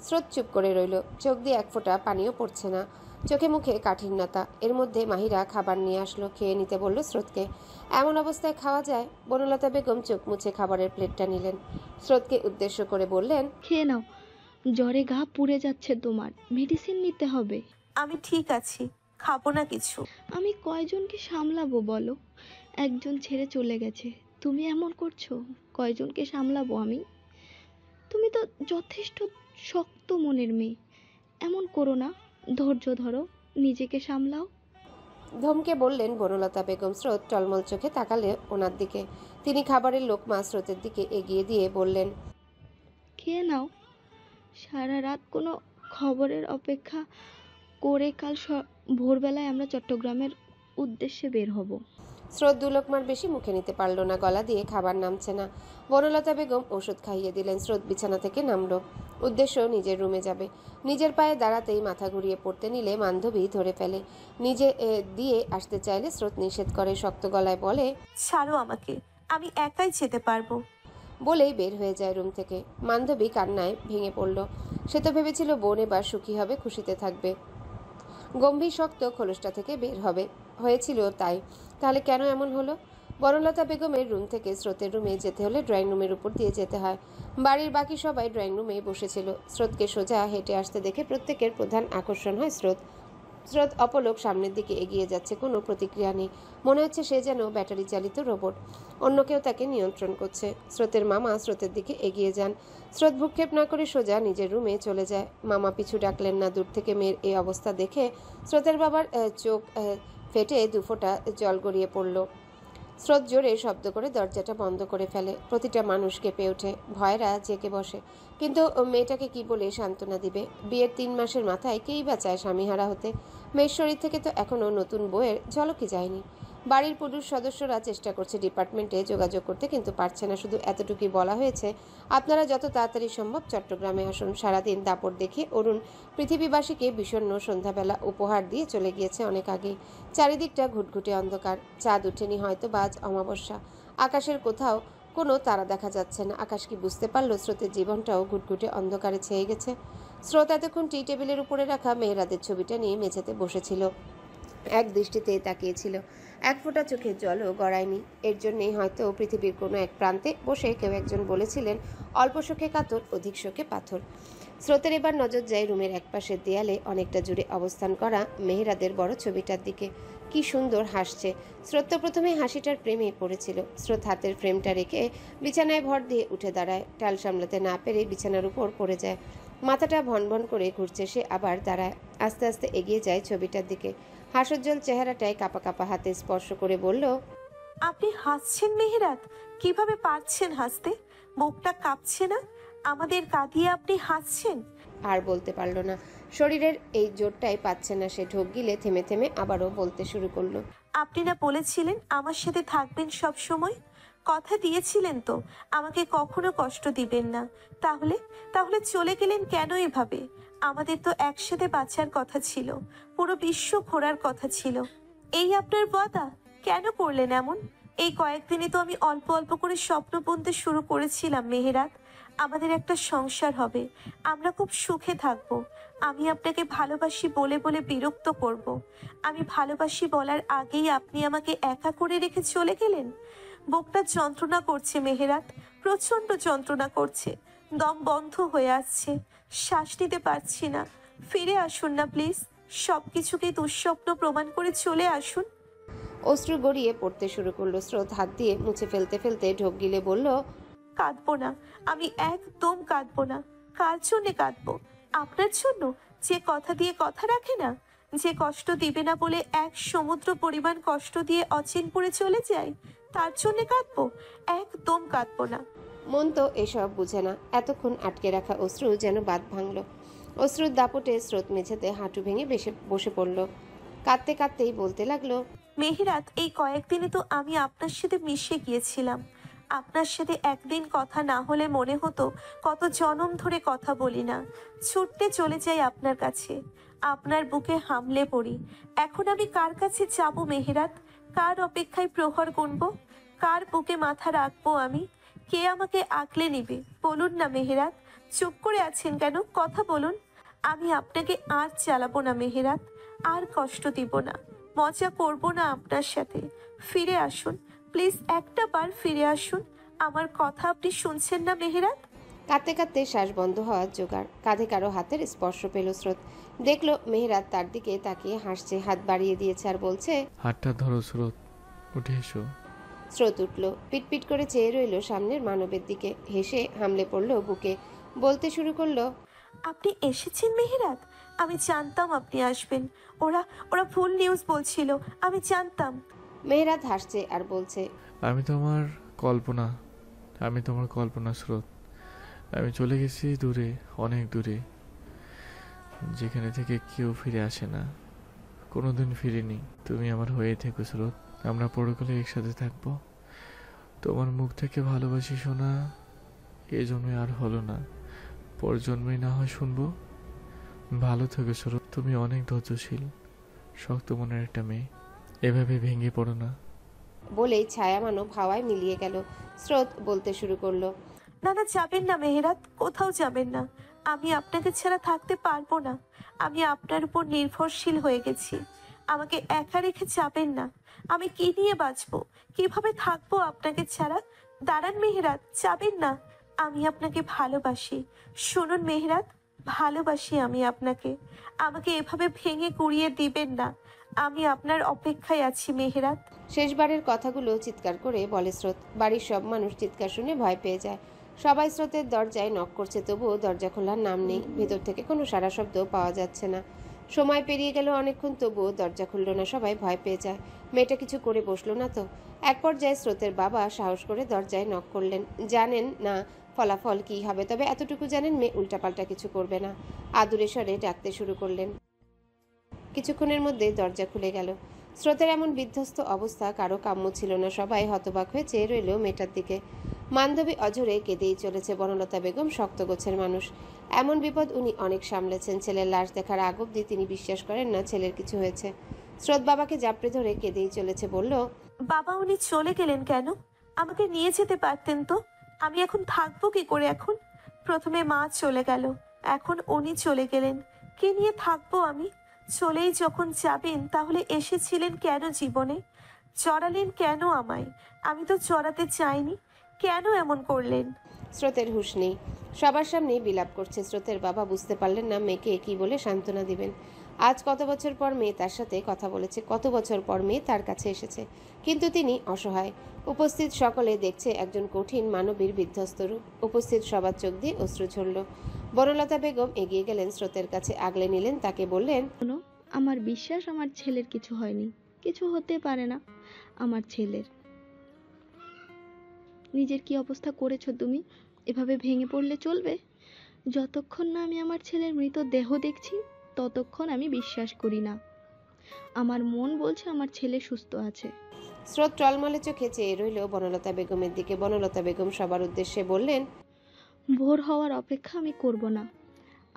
স্রোত চুপ করে রইল। চোখ দিয়ে এক ফোঁটা পানিও পড়ছে না। চোখে মুখে কাঠিন্যতা। এর মধ্যে মাহিরা খাবার নিয়ে আসলো। খেয়ে নিতে বলল স্রোতকে। এমন অবস্থায় খাওয়া যায়? বনলতা বেগম চোখ মুছে খাবারের প্লেটটা নিলেন। স্রোতকে উদ্দেশ্য করে বললেন, খেয়ে নাও, জ্বরে গা পুড়ে যাচ্ছে তোমার, মেডিসিন নিতে হবে। আমি ঠিক আছি, খাবো না কিছু। আমি কয়জনকে সামলাবো বলো? একজন ছেড়ে চলে গেছে, তুমি এমন করছো। কয়জনকে সামলাবো আমি? তুমি তো যথেষ্ট শক্ত মনের মেয়ে, এমন করো না, ধৈর্য ধরো, নিজেকে সামলাও। ধমকে বললেন বনলতা বেগম। স্রোত টলমল চোখে তাকালে ওনার দিকে। তিনি খাবারের লোকমা স্রোতের দিকে এগিয়ে দিয়ে বললেন, খেয়ে নাও। সারা রাত কোনো খবরের অপেক্ষা করে কাল ভোরবেলায় আমরা চট্টগ্রামের উদ্দেশ্যে বের হব। স্রোত দু লোকমার বেশি মুখে নিতে পারল না। গলা দিয়ে খাবার নামছে না। বনলতা বেগম ওষুধ খাইয়ে দিলেন। স্রোত বিছানা থেকে নামলো। উদ্দেশ্য নিজের রুমে যাবে। নিজের পায়ে দাঁড়াতেই মাথা ঘুরিয়ে পড়তে নিলে বান্ধবী ধরে ফেলে। নিজে দিয়ে আসতে চাইলে স্রোত নিষেধ করে। শক্ত গলায় বলে, ছাড়ো আমাকে, আমি একাই যেতে পারবো। বলেই বের হয়ে যায় রুম থেকে। বান্ধবী কান্নায় ভেঙে পড়ল। সে তো ভেবেছিল বোন এবার সুখী হবে, খুশিতে থাকবে, গম্ভীর শক্ত খোলসটা থেকে বের হবে। হয়েছিল তাই। তাহলে কেন এমন হলো? বনলতা বেগমের রুম থেকে স্রোতের রুমে যেতে হলে ড্রয়িং রুমের উপর দিয়ে যেতে হয়। বাড়ির বাকি সবাই ড্রয়িং রুমে বসেছিল। স্রোতকে সোজা হেঁটে আসতে দেখে প্রত্যেকের প্রধান আকর্ষণ হয় স্রোত। স্রোত অপলক সামনের দিকে এগিয়ে যাচ্ছে। কোনো প্রতিক্রিয়া নেই। মনে হচ্ছে সে যেন ব্যাটারি চালিত রোবট। অন্য কেউ তাকে নিয়ন্ত্রণ করছে। স্রোতের মামা স্রোতের দিকে এগিয়ে যান। স্রোত ভ্রুক্ষেপ না করে সোজা নিজের রুমে চলে যায়। মামা পিছু ডাকলেন না। দূর থেকে মেয়ের এই অবস্থা দেখে স্রোতের বাবার চোখ ফেটে দুফোঁটা জল গড়িয়ে পড়ল। স্রোত জোরে শব্দ করে দরজাটা বন্ধ করে ফেলে। প্রতিটা মানুষ কেঁপে ওঠে। ভয়েরা জেগে বসে। কিন্তু মেয়েটাকে কি বলে সান্ত্বনা দিবে? বিয়ের 3 মাসের মাথায় কেই বা চায় স্বামীহারা হতে? মেয়ের শরীর থেকে তো এখনও নতুন বউয়ের ঝলকই যায়নি। বাড়ির পুরুষ সদস্যরা চেষ্টা করছে ডিপার্টমেন্টে যোগাযোগ করতে, কিন্তু পারছে না। শুধু এতটুকুই বলা হয়েছে, আপনারা যত তাড়াতাড়ি সম্ভব চট্টগ্রামে আসুন। সারাদিন দাপট দেখে অরুণ পৃথিবীবাসীকে বিষণ্ণ সন্ধ্যাবেলা উপহার দিয়ে চলে গিয়েছে অনেক আগেই। চারিদিকটা ঘুটঘুটে অন্ধকার। চাঁদ উঠেনি হয়তো, বাজ অমাবস্যা। আকাশের কোথাও কোনো তারা দেখা যাচ্ছে না। আকাশ কি বুঝতে পারলো স্রোতের জীবনটাও ঘুটঘুটে অন্ধকারে ছেয়ে গেছে? স্রোত এতক্ষণ টি টেবিলের উপরে রাখা মেয়েরাদের ছবিটা নিয়ে মেঝেতে বসেছিল। এক দৃষ্টিতে তাকিয়েছিল। এক ফোঁটা চোখের জলও গড়ায়নি। এর জন্যেই হয়তো পৃথিবীর কোনো এক প্রান্তে বসে কেউ একজন বলেছিলেন, অল্প শোকে কাতর, অধিক শোকে পাথর। স্রোতের এবার নজর যায় রুমের একপাশের দেয়ালে অনেকটা জুড়ে অবস্থান করা মেহেরাদের বড় ছবিটার দিকে। কি সুন্দর হাসছে। স্রোত তো প্রথমে হাসিটার প্রেমে পড়েছিল। স্রোত হাতের ফ্রেমটা রেখে বিছানায় ভর দিয়ে উঠে দাঁড়ায়। টাল সামলাতে না পেরে বিছানার উপর পড়ে যায়। মাথাটা ভনভন করে ঘুরছে। সে আবার দাঁড়ায়, আস্তে আস্তে এগিয়ে যায় ছবিটার দিকে। হাস্যোজ্জ্বল চেহারাটায় কাপা কাপা হাতে স্পর্শ করে বলল, আপনি হাসছেন মেহেরাত? কিভাবে পারছেন হাসতে? বুকটা কাঁপছে না? আমাদের কাঁদিয়ে আপনি হাসছেন? আর বলতে পারল না। শরীরের এই জোরটাই পাচ্ছে না সে। ঢোক গিলে থেমে থেমে আবারও বলতে শুরু করলো, আপনি না বলেছিলেন আমার সাথে থাকবেন সব সময়? কথা দিয়েছিলেন তো আমাকে কখনো কষ্ট দিবেন না। তাহলে তাহলে চলে গেলেন কেন এভাবে? আমাদের তো একসাথে বাঁচার কথা ছিল, পুরো বিশ্ব ঘোরার কথা ছিল। এই আপনার ওয়াদা, কেন করলেন এমন? এই কয়েকদিনে তো আমি অল্প অল্প করে স্বপ্ন বুনতে শুরু করেছিলাম মেহেরাত। আমাদের একটা সংসার হবে, আমরা খুব সুখে থাকবো। আমি আপনাকে ভালোবাসি বলে বলে বিরক্ত করব। আমি ভালোবাসি বলার আগেই আপনি আমাকে একা করে রেখে চলে গেলেন। বুকটা যন্ত্রণা করছে মেহেরাত, প্রচন্ড যন্ত্রণা করছে। দম বন্ধ হয়ে আসছে, শ্বাস নিতে পারছি না। ফিরে আসুন না প্লিজ, সবকিছুকে দুঃস্বপ্ন প্রমাণ করে চলে আসুন। অশ্রু গড়িয়ে পড়তে শুরু করলো। স্রোত হাত দিয়ে মুছে ফেলতে ফেলতে ঢোক গিলে বলল, কাঁদবো না, আমি একদম কাঁদবো না। কার জন্যে কাঁদবো? আপনার জন্য, যে কথা দিয়ে কথা রাখে না, যে কষ্ট দিবে না বলে এক সমুদ্র পরিমাণ কষ্ট দিয়ে অচিনপুরে চলে যায়, তার জন্যে কাঁদবো? একদম কাঁদবো না। মন তো এসব বুঝে না। এতক্ষণ আটকে রাখা অশ্রু যেন বাঁধ ভাঙল। অশ্রুর দাপটে স্রোত মেঝেতে হাঁটু ভেঙে বসে পড়ল। কাঁদতে কাঁদতেই বলতে লাগলো, মেহেরাত, এই কয়েকদিনে তো আমি আপনার সাথে মিশে গিয়েছিলাম। আপনার সাথে একদিন কথা না হলে মনে হতো কত জনম ধরে কথা বলি না। ছুটতে চলে যাই আপনার কাছে, আপনার বুকে হামলে পড়ি। এখন আমি কার কাছে যাব মেহেরাত? কার অপেক্ষায় প্রহর গুনবো? কার বুকে মাথা রাখবো আমি? কে আমাকে আগলে নিবে? বলুন না মেহেরাত, চুপ করে আছেন কেন? কথা বলুন। আমি আপনাকে আর চালাবো না মেহেরাত, আর কষ্ট দিব না, মজা করব না আপনার সাথে। ফিরে আসুন প্লিজ, একটা বার ফিরে আসুন। আমার কথা আপনি শুনছেন না মেহেরাত? কাঁদতে কাঁদতে শ্বাস বন্ধ হওয়ার জোগাড়। কাঁধে কারো হাতের স্পর্শ পেল স্রোত। দেখলো মেহেরাত তার দিকে তাকিয়ে হাসছে, হাত বাড়িয়ে দিয়েছে আর বলছে, হাতটা ধরো স্রোত, উঠে এসো। স্রোত উঠল, পিটপিট করে চেয়ে রইল সামনের মানবের দিকে। হেসে হামলে পড়ল বুকে, বলতে শুরু করলো, আপনি এসেছেন মেহেরাত? আমি জানতাম আপনি আসবেন। ওরা ওরা ভুল নিউজ বলছিল, আমি জানতাম। মেহেরাত হাসছে আর বলছে, আমি তোমার কল্পনা স্রোত। আমি চলে গেছি দূরে, অনেক দূরে, যেখানে থেকে কেউ ফিরে আসে না, কোনোদিন ফিরিনি। তুমি আমার হয়ে থেকো স্রোত, আমরা পরকালে একসাথে থাকবো। তোমার মুখ থেকে ভালোবাসি শোনা এ জন্মে আর হলো না, পর জন্মেই না হয় শুনবো। ভালো থেকো স্রোত, তুমি অনেক ধৈর্যশীল, শক্ত মনের একটা মেয়ে, এভাবে ভেঙে পড়ো না। বলেই ছায়া মানব হাওয়ায় মিলিয়ে গেল। স্রোত বলতে শুরু করলো, না না, যাবেন না মেহেরাত, কোথাও যাবেন না। আমি আপনাকে ছাড়া থাকতে পারবো না। আমি আপনার উপর নির্ভরশীল হয়ে গেছি, আমাকে একা রেখে যাবেন না। আমি কি নিয়ে বাঁচবো, কিভাবে থাকবো আপনাকে ছাড়া? দাঁড়ান মেহেরাত, যাবেন না। আমি আপনাকে ভালোবাসি, শুনুন মেহেরাত, ভালোবাসি আমি আপনাকে। আমাকে এভাবে ভেঙে গুঁড়িয়ে দিবেন না। আমি আপনার অপেক্ষায় আছি মেহেরাত। শেষবারের কথাগুলো চিৎকার করে বলে স্রোত। বাড়ির সব মানুষ চিৎকার শুনে ভয় পেয়ে যায়। সবাই স্রোতের দরজায় নক করছে, তবুও দরজা খোলার নাম নেই। ভেতর থেকে কোনো সাড়া শব্দ পাওয়া যাচ্ছে না। সময় পেরিয়ে গেল অনেকক্ষণ, তবুও দরজা খুলল না। সবাই ভয় পেয়ে যায়, মেয়েটা কিছু করে বসলো না তো। এক পর্যায়ে স্রোতের বাবা সাহস করে দরজায় নক করলেন। জানেন না ফলাফল কী হবে, তবে এতটুকু জানেন মেয়ে উল্টাপাল্টা কিছু করবে না। আদুরে স্বরে ডাকতে শুরু করলেন। কিছুক্ষণের মধ্যে দরজা খুলে গেল। স্রোতের এমন বিধ্বস্ত অবস্থা কারো কাম্য ছিল না। সবাই হতবাক হয়ে চেয়ে রইল মেয়েটার দিকে। মান্ধবী অঝরে কেঁদেই চলেছে। বনলতা বেগম শক্ত গোছের মানুষ, এমন বিপদ উনি অনেক সামলেছেন। ছেলের লাশ দেখার আগ অবধি তিনি বিশ্বাস করেন না ছেলের কিছু হয়েছে। স্রোত বাবাকে জাপড়ে ধরে কেঁদেই চলেছে, বলল, বাবা, উনি চলে গেলেন কেন? আমাকে নিয়ে যেতে পারতেন তো। আমি এখন থাকবো কি করে? এখন প্রথমে মা চলে গেল, এখন উনি চলে গেলেন, কে নিয়ে থাকবো আমি? চলেই যখন যাবেন, তাহলে এসেছিলেন কেন জীবনে? জড়ালেন কেন আমায়? আমি তো জড়াতে চাইনি, কেন এমন করলেন? স্রোতের হুঁশ নেই। সবার সামনেই বিলাপ করছে। স্রোতের বাবা বুঝতে পারলেন না মেয়েকে কি বলে সান্ত্বনা দিবেন। আজ কত বছর পর মেয়ে তার সাথে কথা বলেছে, কত বছর পর মেয়ে তার কাছে এসেছে, কিন্তু তিনি অসহায়। উপস্থিত সকলে দেখছে একজন কঠিন মানবীর বিধ্বস্ত রূপ। উপস্থিত সবার চোখ দিয়ে অশ্রু ঝরল। বনলতা বেগম এগিয়ে গেলেন স্রোতের কাছে, আগলে নিলেন তাকে, বললেন, শোনো, আমার বিশ্বাস আমার ছেলের কিছু হয়নি, কিছু হতে পারে না আমার ছেলের। নিজের কি অবস্থা করেছো তুমি? এভাবে ভেঙে পড়লে চলবে? যতক্ষণ না আমি আমার ছেলের মৃত দেহ দেখছি ততক্ষণ আমি বিশ্বাস করি না। আমার মন বলছে আমার ছেলে সুস্থ আছে। স্রোত টলমলে চোখে চেয়ে রইল বনলতা বেগমের দিকে। বনলতা বেগম সবার উদ্দেশ্যে বললেন, ভোর হওয়ার অপেক্ষা আমি করব না,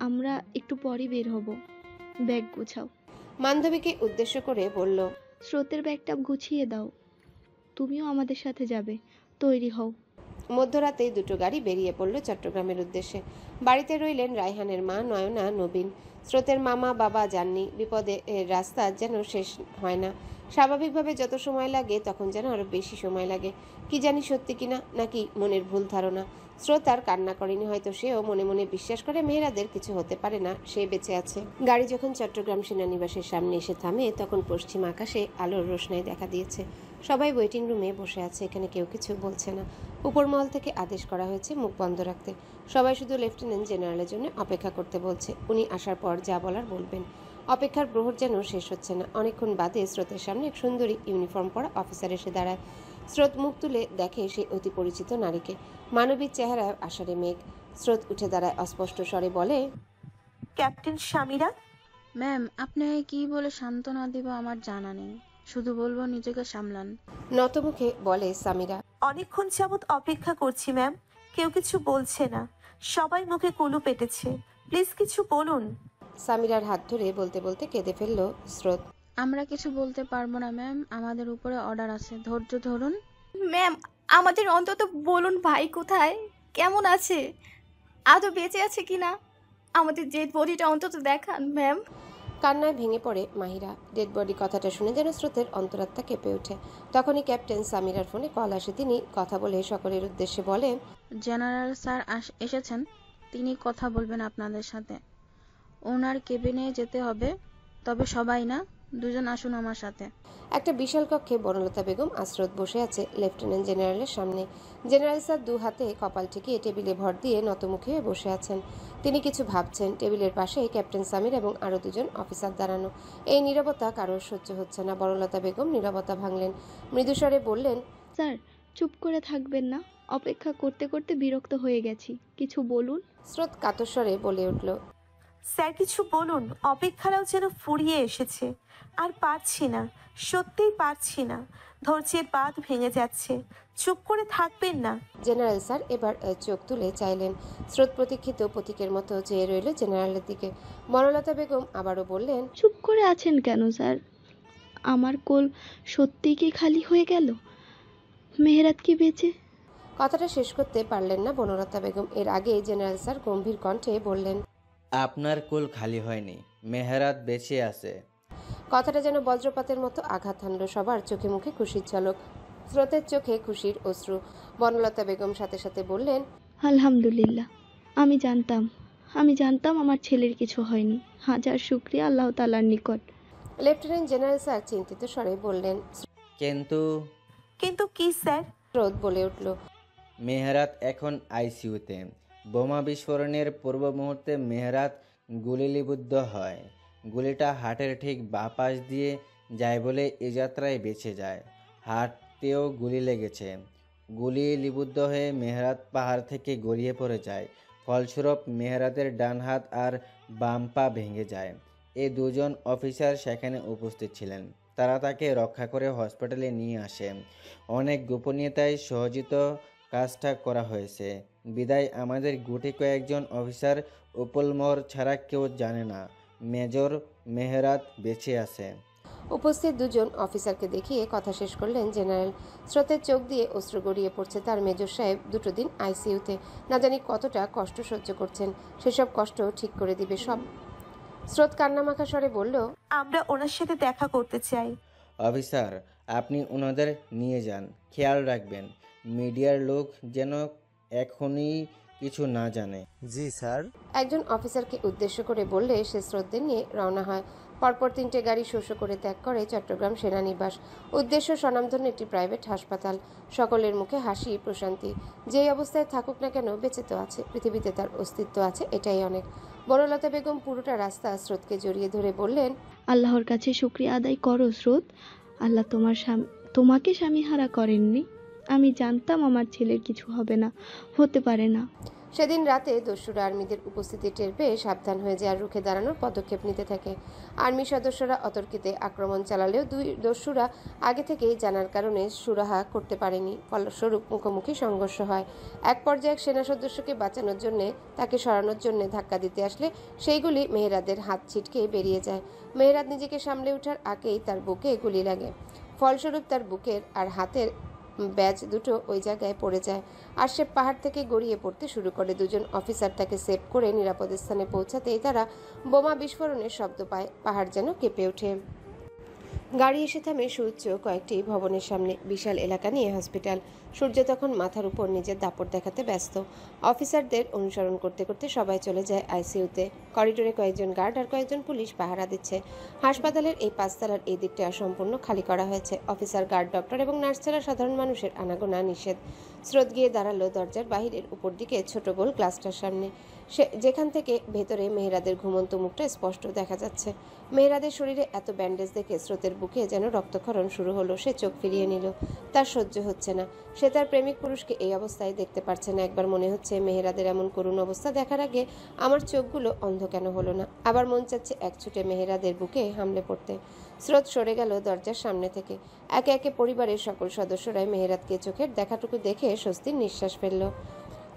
আমরা একটু পরই বের হব। ব্যাগ গুছাও। বান্ধবীকে উদ্দেশ্য করে বলল, স্রোতের ব্যাগটা গুছিয়ে দাও, তুমিও আমাদের সাথে যাবে, তৈরি হও। মধ্যরাতেই দুটো গাড়ি বেরিয়ে পড়ল চট্টগ্রামের উদ্দেশ্যে। বাড়িতে রইলেন রায়হানের মা নয়না, নবীন। স্রোতের মামা বাবা যাননি। বিপদে রাস্তা যেন শেষ হয় না। স্বাভাবিকভাবে যত সময় লাগে তখন যেন আরো বেশি সময় লাগে। কি জানি সত্যি কিনা, নাকি মনের ভুল ধারণা। স্রোত আর কান্না করেনি, হয়তো সেও মনে মনে বিশ্বাস করে মেহেরাদের কিছু হতে পারে না, সে বেঁচে আছে। গাড়ি যখন চট্টগ্রাম সেনানিবাসের সামনে এসে থামে তখন পশ্চিম আকাশে আলোর রোশনাই দেখা দিয়েছে। সবাই ওয়েটিং রুমে বসে আছে, এখানে কেউ কিছু বলছে না। উপরমহল থেকে আদেশ করা হয়েছে মুখ বন্ধ রাখতে। সবাই শুধু লেফটেন্যান্ট জেনারেলের জন্য অপেক্ষা করতে বলছে, উনি আসার পর যা বলার বলবেন। অপেক্ষার প্রহর যেন শেষ হচ্ছে না। অনেকক্ষণ বাদে স্রোতের সামনে এক সুন্দরী ইউনিফর্ম পরা অফিসার এসে দাঁড়ায়। স্রোত মুখ তুলে দেখে সেই অতি পরিচিত নারীকে। মানবীর চেহারায় আষাঢ়ে মেঘ। স্রোত উঠে দাঁড়ায়, অস্পষ্ট স্বরে বলে, ক্যাপ্টেন সামিরা। ম্যাম, আপনাকে কি বলে সান্ত্বনা দিব আমার জানা নেই, শুধু বলবো নিজেকে সামলান। নতমুখে বলে সামিরা। অনেকক্ষণ যাবৎ অপেক্ষা করছি ম্যাম, কেউ কিছু বলছে না, সবাই মুখে কুলু পেটেছে, প্লিজ কিছু বলুন। সামিরার হাত ধরে বলতে বলতে কেঁদে ফেলল স্রোত। আমরা কিছু বলতে পারবো না ম্যাম, আমাদের উপরে অর্ডার আছে, ধৈর্য ধরুন। ম্যাম, আমাদের অন্তত বলুন ভাই কোথায়, কেমন আছে, আদৌ বেঁচে আছে কিনা, আমাদের ডেড বডিটা অন্তত দেখান ম্যাম। কান্নায় ভেঙে পড়ে মাহিরা। ডেড বডি কথাটা শুনে যেন স্রোতের অন্তরাত্মা কেঁপে ওঠে। তখনই ক্যাপ্টেন সামিরার ফোনে কল আসে। তিনি কথা বলে সকলের উদ্দেশ্যে বলে, জেনারেল স্যার এসেছেন, তিনি কথা বলবেন আপনাদের সাথে। ওনার কেবিনে যেতে হবে, তবে সবাই না, দুজন আসুন আমার সাথে। একটা বিশাল কক্ষে বনলতা বেগম আশ্রত বসে আছে লেফটেন্যান্ট জেনারেলের সামনে। জেনারেল স্যার দু হাতে কপাল ঠেকিয়ে টেবিলে ভর দিয়ে নতমুখী হয়ে বসে আছেন। তিনি কিছু ভাবছেন। টেবিলের পাশে ক্যাপ্টেন সামির এবং আরও দুজন অফিসার দাঁড়ানো। এই নীরবতা কারোর সহ্য হচ্ছে না। বনলতা বেগম নীরবতা ভাঙলেন, মৃদুস্বরে বললেন, স্যার, চুপ করে থাকবেন না? অপেক্ষা করতে করতে বিরক্ত হয়ে গেছি, কিছু বলুন। স্রোত কাতস্বরে বলে উঠল, স্যার কিছু বলুন, অপেক্ষারাও যেন ফুরিয়ে এসেছে, আর পারছি না, সত্যিই পারছি না, ধৈর্যের বাঁধ ভেঙে যাচ্ছে, চুপ করে থাকবেন না। জেনারেল স্যার এবার চোখ তুলে চাইলেন। স্রোত প্রতীক্ষিত প্রতীকের মতো চেয়ে রইল জেনারেলের দিকে। বনলতা বেগম আবারও বললেন, চুপ করে আছেন কেন স্যার? আমার কোল সত্যিই কি খালি হয়ে গেল? মেহেরাত কি বেঁচে? কথাটা শেষ করতে পারলেন না বনলতা বেগম। এর আগে জেনারেল স্যার গম্ভীর কণ্ঠে বললেন, আপনার কোল খালি হয়নি, মেহেরাত বেঁচে আছে। কথাটা যেন বজ্রপাতের মতো আঘাত হানল। সবার চোখে মুখে খুশির ঝলক, স্রোতের চোখে খুশির অশ্রু। বনলতা বেগম সাথে সাথে বললেন, আলহামদুলিল্লাহ, আমি জানতাম আমার ছেলের কিছু হয়নি। হাজার শুকরিয়া আল্লাহ তাআলার নিকট। লেফটেন্যান্ট জেনারেল স্যার চিন্তিত স্বরে বললেন, কিন্তু কি স্যার? স্রোত বলে উঠল, মেহেরাত এখন আইসিইউতে। বোমা বিস্ফোরণের পূর্ব মুহূর্তে মেহেরাত গুলিবিদ্ধ হয়। গুলিটা হার্টের ঠিক বাঁ পাশ দিয়ে যায় বলে এ যাত্রায় বেঁচে যায়। হার্টেও গুলি লেগেছে। গুলি লিবুদ্ধ হয়ে মেহেরাত পাহাড় থেকে গড়িয়ে পড়ে যায়। ফলস্বরূপ মেহেরাতের ডান হাত আর বাম পা ভেঙে যায়। এই দুজন অফিসার সেখানে উপস্থিত ছিলেন। তারা তাকে রক্ষা করে হসপিটালে নিয়ে আসে। অনেক গোপনীয়তায় সহজিত কাজটা করা হয়েছে বিদায় আমাদের গুটি কয়েকজন অফিসার উপলমোহর ছাড়া কেউ জানে না মেজর মেহেরাত বেঁচে আছে। উপস্থিত দুজন অফিসারকে দেখিয়ে কথা শেষ করলেন জেনারেল। স্রোতের চোখ দিয়ে অশ্রু গড়িয়ে পড়ছে। তার মেজর সাহেব 2 দিন আইসিইউতে। না জানি কতটা কষ্ট সহ্য করছেন। সেসব কষ্ট ঠিক করে দিবে সব। স্রোত কান্নামাখা স্বরে বলল, আমরা ওনার সাথে দেখা করতে চাই। অফিসার, আপনি ওনাদের নিয়ে যান, খেয়াল রাখবেন মিডিয়ার লোক যেন এখনই কিছু না জানে। জি স্যার। একজন অফিসারকে উদ্দেশ্য করে বললে সে স্রোতদের নিয়ে রওনা হয়। পরপর 3টে গাড়ি শোষ করে ত্যাগ করে চট্টগ্রাম সেনানিবাস। উদ্দেশ্য স্বনামধন্য একটি প্রাইভেট হাসপাতাল। সকলের মুখে হাসি, প্রশান্তি। যেই অবস্থায় থাকুক না কেন বেঁচে তো আছে, পৃথিবীতে তার অস্তিত্ব আছে, এটাই অনেক। বনলতা বেগম পুরোটা রাস্তা স্রোতকে জড়িয়ে ধরে বললেন, আল্লাহর কাছে শুকরিয়া আদায় করো স্রোত। আল্লাহ তোমাকে স্বামীহারা করেননি। আমি জানতাম আমার ছেলের কিছু হবে না, হতে পারে না। সেদিন রাতে দস্যুরা আর্মিদের উপস্থিতি টের পেয়ে সাবধান হয়ে যায় আর রুখে দাঁড়ানোর পদক্ষেপ নিতে থাকে। আর্মি সদস্যরা অতর্কিতে আক্রমণ চালালেও দুই দস্যুরা আগে থেকেই জানার কারণে সুরাহা করতে পারেনি। ফলস্বরূপ মুখোমুখি সংঘর্ষ হয়। এক পর্যায়ে এক সেনা সদস্যকে বাঁচানোর জন্য, তাকে সরানোর জন্য ধাক্কা দিতে আসলে সেইগুলি মেহেরাদের হাত ছিটকে বেরিয়ে যায়। মেহেরাদ নিজেকে সামলে ওঠার আগেই তার বুকে গুলি লাগে। ফলস্বরূপ তার বুকের আর হাতের ব্যাজ দুটো ওই জায়গায় পড়ে যায় আর সে পাহাড় থেকে গড়িয়ে পড়তে শুরু করে। দুজন অফিসার তাকে সেভ করে নিরাপদ স্থানে পৌঁছাতেই তারা বোমা বিস্ফোরণের শব্দ পায়। পাহাড় যেন কেঁপে ওঠে। গাড়ি এসে থামে সুউচ্চ কয়েকটি ভবনের সামনে। বিশাল এলাকা নিয়ে হসপিটাল। সূর্য তখন মাথার উপর নিজের দাপট দেখাতে ব্যস্ত। অফিসারদের অনুসরণ করতে করতে সবাই চলে যায় আইসিইউতে। করিডোরে কয়েকজন গার্ড আর কয়েকজন পুলিশ পাহারা দিচ্ছে। হাসপাতালের এই 5তলার এই দিকটা সম্পূর্ণ খালি করা হয়েছে। অফিসার, গার্ড, ডক্টর এবং নার্স ছাড়া সাধারণ মানুষের আনাগোনা নিষেধ। স্রোত গিয়ে দাঁড়ালো দরজার বাহিরের উপর দিকে ছোট গোল গ্লাসটার সামনে, যেখান থেকে ভেতরে মেহেরাদের ঘুমন্ত মুখটা স্পষ্ট দেখা যাচ্ছে। মেহেরাদের শরীরে এত ব্যান্ডেজ দেখে স্রোতের বুকে যেন রক্তক্ষরণ শুরু হলো। সে চোখ ফিরিয়ে নিল। তার সহ্য হচ্ছে না। সে তার প্রেমিক পুরুষকে এই অবস্থায় দেখতে পারছে না। একবার মনে হচ্ছে মেহেরাদের এমন করুণ অবস্থা দেখার আগে আমার চোখগুলো অন্ধ কেন হলো না। আবার মন চাচ্ছে এক ছুটে মেহেরাদের বুকে হামলে পড়তে। স্রোত সরে গেল দরজার সামনে থেকে। একে একে পরিবারের সকল সদস্যরাই মেহেরাদকে চোখের দেখাটুকু দেখে স্বস্তির নিঃশ্বাস ফেলল।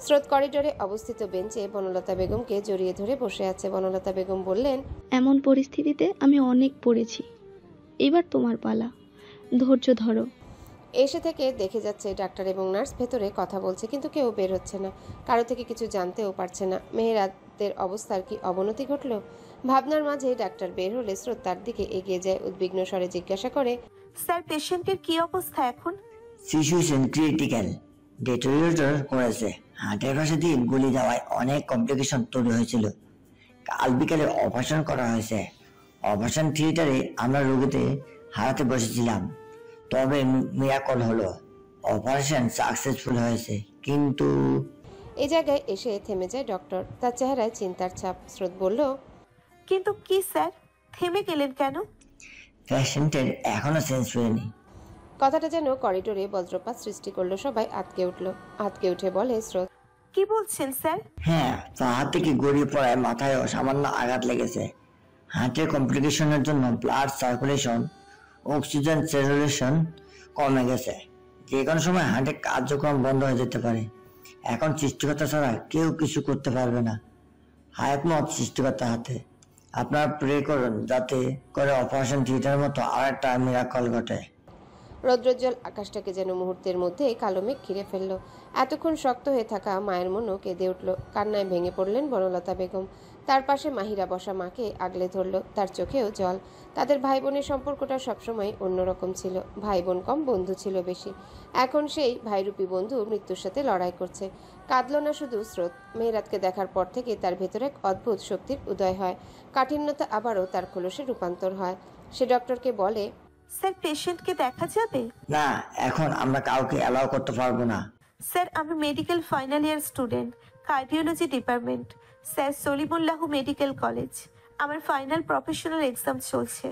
স্রোত করিডোরে অবস্থিত বেঞ্চে বনলতা বেগমকে জড়িয়ে ধরে বসে আছে। বনলতা বেগম বললেন, এমন পরিস্থিতিতে আমি অনেক পড়েছি, এবার তোমার পালা, ধৈর্য ধরো। এসে থেকে দেখে যাচ্ছে ডাক্তার এবং নার্স ভেতরে কথা বলছে, কিন্তু কেউ বের হচ্ছে না। কারো থেকে কিছু জানতেও পারছে না। মেহেরাদের অবস্থার কি অবনতি ঘটল? ভাবনার মাঝে ডাক্তার বের হলে স্রোত তার দিকে এগিয়ে যায়। উদ্বিগ্ন স্বরে জিজ্ঞাসা করে, স্যার, পেশেন্টের কি অবস্থা এখন? সিচুয়েশন ক্রিটিক্যাল, ডেটোরিয়েটর করেছে। হার্টের পাশে দিয়ে গুলি দেওয়ায় অনেক কমপ্লিকেশন তৈরি হয়েছিল। কাল বিকালে অপারেশন করা হয়েছে। অপারেশন থিয়েটারে আমরা রোগীতে হারাতে বসেছিলাম, তবে মিরাকল হলো, অপারেশন সাকসেসফুল হয়েছে। কিন্তু এই জায়গায় এসে থেমে যায় ডক্টর। তার চেহারায় চিন্তার ছাপ। স্রোত বলল, কিন্তু কি স্যার, থেমে গেলেন কেন? পেশেন্টের এখনো সেন্স ফেরেনি। কথাটা যেন করিডোরে বজ্রপাত সৃষ্টি করলো। সবাই আটকে উঠল। আটকে উঠে বলে স্রোত, কি বলছেন স্যার? হ্যাঁ, তার হাত থেকে গড়িয়ে পড়ায় মাথায়ও সামান্য আঘাত লেগেছে। হার্টের কমপ্লিকেশনের জন্য ব্লাড সার্কুলেশন, অক্সিজেন স্যাচুরেশন কমে গেছে। যে কোনো সময় হার্টের কার্যক্রম বন্ধ হয়ে যেতে পারে। এখন সৃষ্টিকর্তা ছাড়া কেউ কিছু করতে পারবে না। হায়াত মত সৃষ্টিকর্তার হাতে। আপনারা প্রে করুন যাতে করে অপারেশন থিয়েটারের মতো আরেকটা মিরাকল ঘটে। রৌদ্রোজ্জ্বল আকাশটাকে যেন মুহূর্তের মধ্যে কালো মেঘ ঘিরে ফেলল। এতক্ষণ শক্ত হয়ে থাকা মায়ের মনও কেঁদে উঠল। কান্নায় ভেঙে পড়লেন বনলতা বেগম। তার পাশে মাহিরা বসা মাকে আগলে ধরল। তার চোখেও জল। তাদের ভাই বোনের সম্পর্কটা সবসময় অন্যরকম ছিল। ভাই বোন কম, বন্ধু ছিল বেশি। এখন সেই ভাইরূপী বন্ধু মৃত্যুর সাথে লড়াই করছে। কাঁদল না শুধু স্রোত। মেহেরাদকে দেখার পর থেকে তার ভেতরে এক অদ্ভুত শক্তির উদয় হয়। কাঠিন্যতা আবারও তার খোলসে রূপান্তর হয়। সে ডক্টরকে বলে, স্যার, পেশেন্টকে দেখা যাবে? না, এখন আমরা কাউকে অ্যালাউ করতে পারবো না। স্যার, আমি medical final year student, cardiology department, sir Salimullah medical college. আমার ফাইনাল প্রফেশনাল এক্সাম চলছে।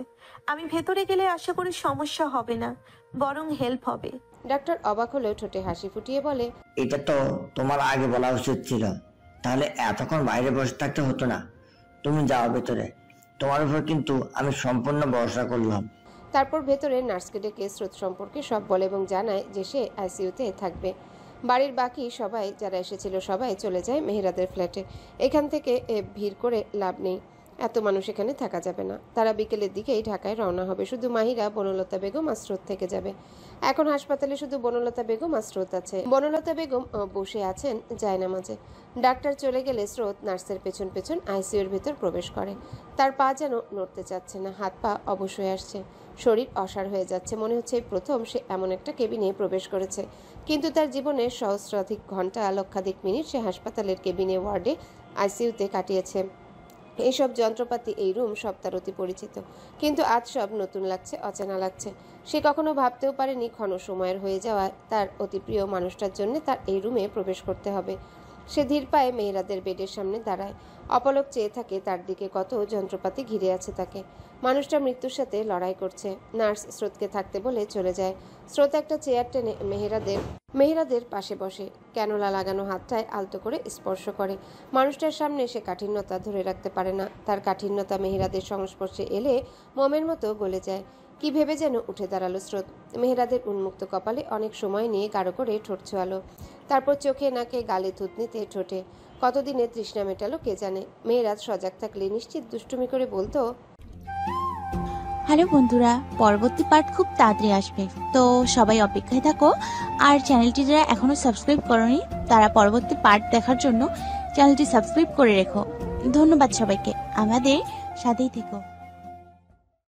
আমি ভেতরে গেলে আশা করি সমস্যা হবে না, বরং হেল্প হবে। ডাক্তার অবাক হলেও ঠোঁটে হাসি ফুটিয়ে বলে, এটা তো তোমার আগে বলা উচিত ছিল। তাহলে এতক্ষণ বাইরে বসে থাকতে হতো না। তুমি যাও ভেতরে, তোমার উপর কিন্তু আমি সম্পূর্ণ ভরসা করলাম। তারপর ভেতরে নার্সকে ডেকে স্রোত সম্পর্কে সব বলে এবং জানায় যে সে আইসিইউতে থাকবে। বাড়ির বাকি সবাই যারা এসেছিল সবাই চলে যায় মেহেরাদের ফ্ল্যাটে। এখান থেকে ভিড় করে লাভ নেই, এত মানুষ এখানে থাকা যাবে না। তারা বিকেলের দিকেই ঢাকায় রওনা হবে। শুধু মাহিরা, বনলতা বেগম আর স্রোত থেকে যাবে। এখন হাসপাতালে শুধু বনলতা বেগম আর স্রোত আছে। বনলতা বেগম বসে আছেন জায়নামাজে। ডাক্তার চলে গেলে স্রোত নার্সের পেছন পেছন আইসিইউর ভেতর প্রবেশ করে। তার পা যেন নড়তে চাচ্ছে না, হাত পা অবশ হয়ে আসছে, শরীর অসাড় হয়ে যাচ্ছে। মনে হচ্ছে এই প্রথম সে এমন একটা কেবিনে প্রবেশ করেছে। কিন্তু তার জীবনের সহস্রাধিক ঘন্টা, লক্ষাধিক মিনিট সে হাসপাতালের কেবিনে, ওয়ার্ডে, আইসিইউতে কাটিয়েছে। এইসব যন্ত্রপাতি, এই রুম সব তার অতি পরিচিত, কিন্তু আজ সব নতুন লাগছে, অচেনা লাগছে। সে কখনো ভাবতেও পারেনি ক্ষণ সময়ের হয়ে যাওয়া তার অতি প্রিয় মানুষটার জন্য তার এই রুমে প্রবেশ করতে হবে। সে ধীর পায়ে মেহেরাদের বেডের সামনে দাঁড়ায়, অপলক চেয়ে থাকে তার দিকে। কত যন্ত্রপাতি ঘিরে আছে তাকে। মানুষটা মৃত্যুর সাথে লড়াই করছে। নার্স স্রোতকে থাকতে বলে চলে যায়। স্রোত একটা চেয়ার টেনে মেহেরাদের পাশে বসে, ক্যানোলা লাগানো হাতটায় আলতো করে স্পর্শ করে। মানুষটার সামনে সে কাঠিন্যতা ধরে রাখতে পারে না। তার কাঠিন্যতা মেহেরাদের সংস্পর্শে এলে মোমের মতো গলে যায়। কি ভেবে যেন উঠে দাঁড়ালো স্রোত। মেহেরাদের উন্মুক্ত কপালে অনেক সময় নিয়ে গাঢ় করে ঠোঁট ছোঁয়ালো, তারপর চোখে, নাকে, গালে, থুতনিতে, ঠোঁটে। কতদিনের তৃষ্ণা মেটালো কে জানে। মেহেরাত সজাগ থাকলে নিশ্চিত দুষ্টুমি করে বলতো, হ্যালো বন্ধুরা, পরবর্তী পার্ট খুব তাড়াতাড়ি আসবে, তো সবাই অপেক্ষায় থাকো। আর চ্যানেলটি যারা এখনো সাবস্ক্রাইব করোনি তারা পরবর্তী পার্ট দেখার জন্য চ্যানেলটি সাবস্ক্রাইব করে রেখো। ধন্যবাদ সবাইকে, আমাদের সাথেই থেকো।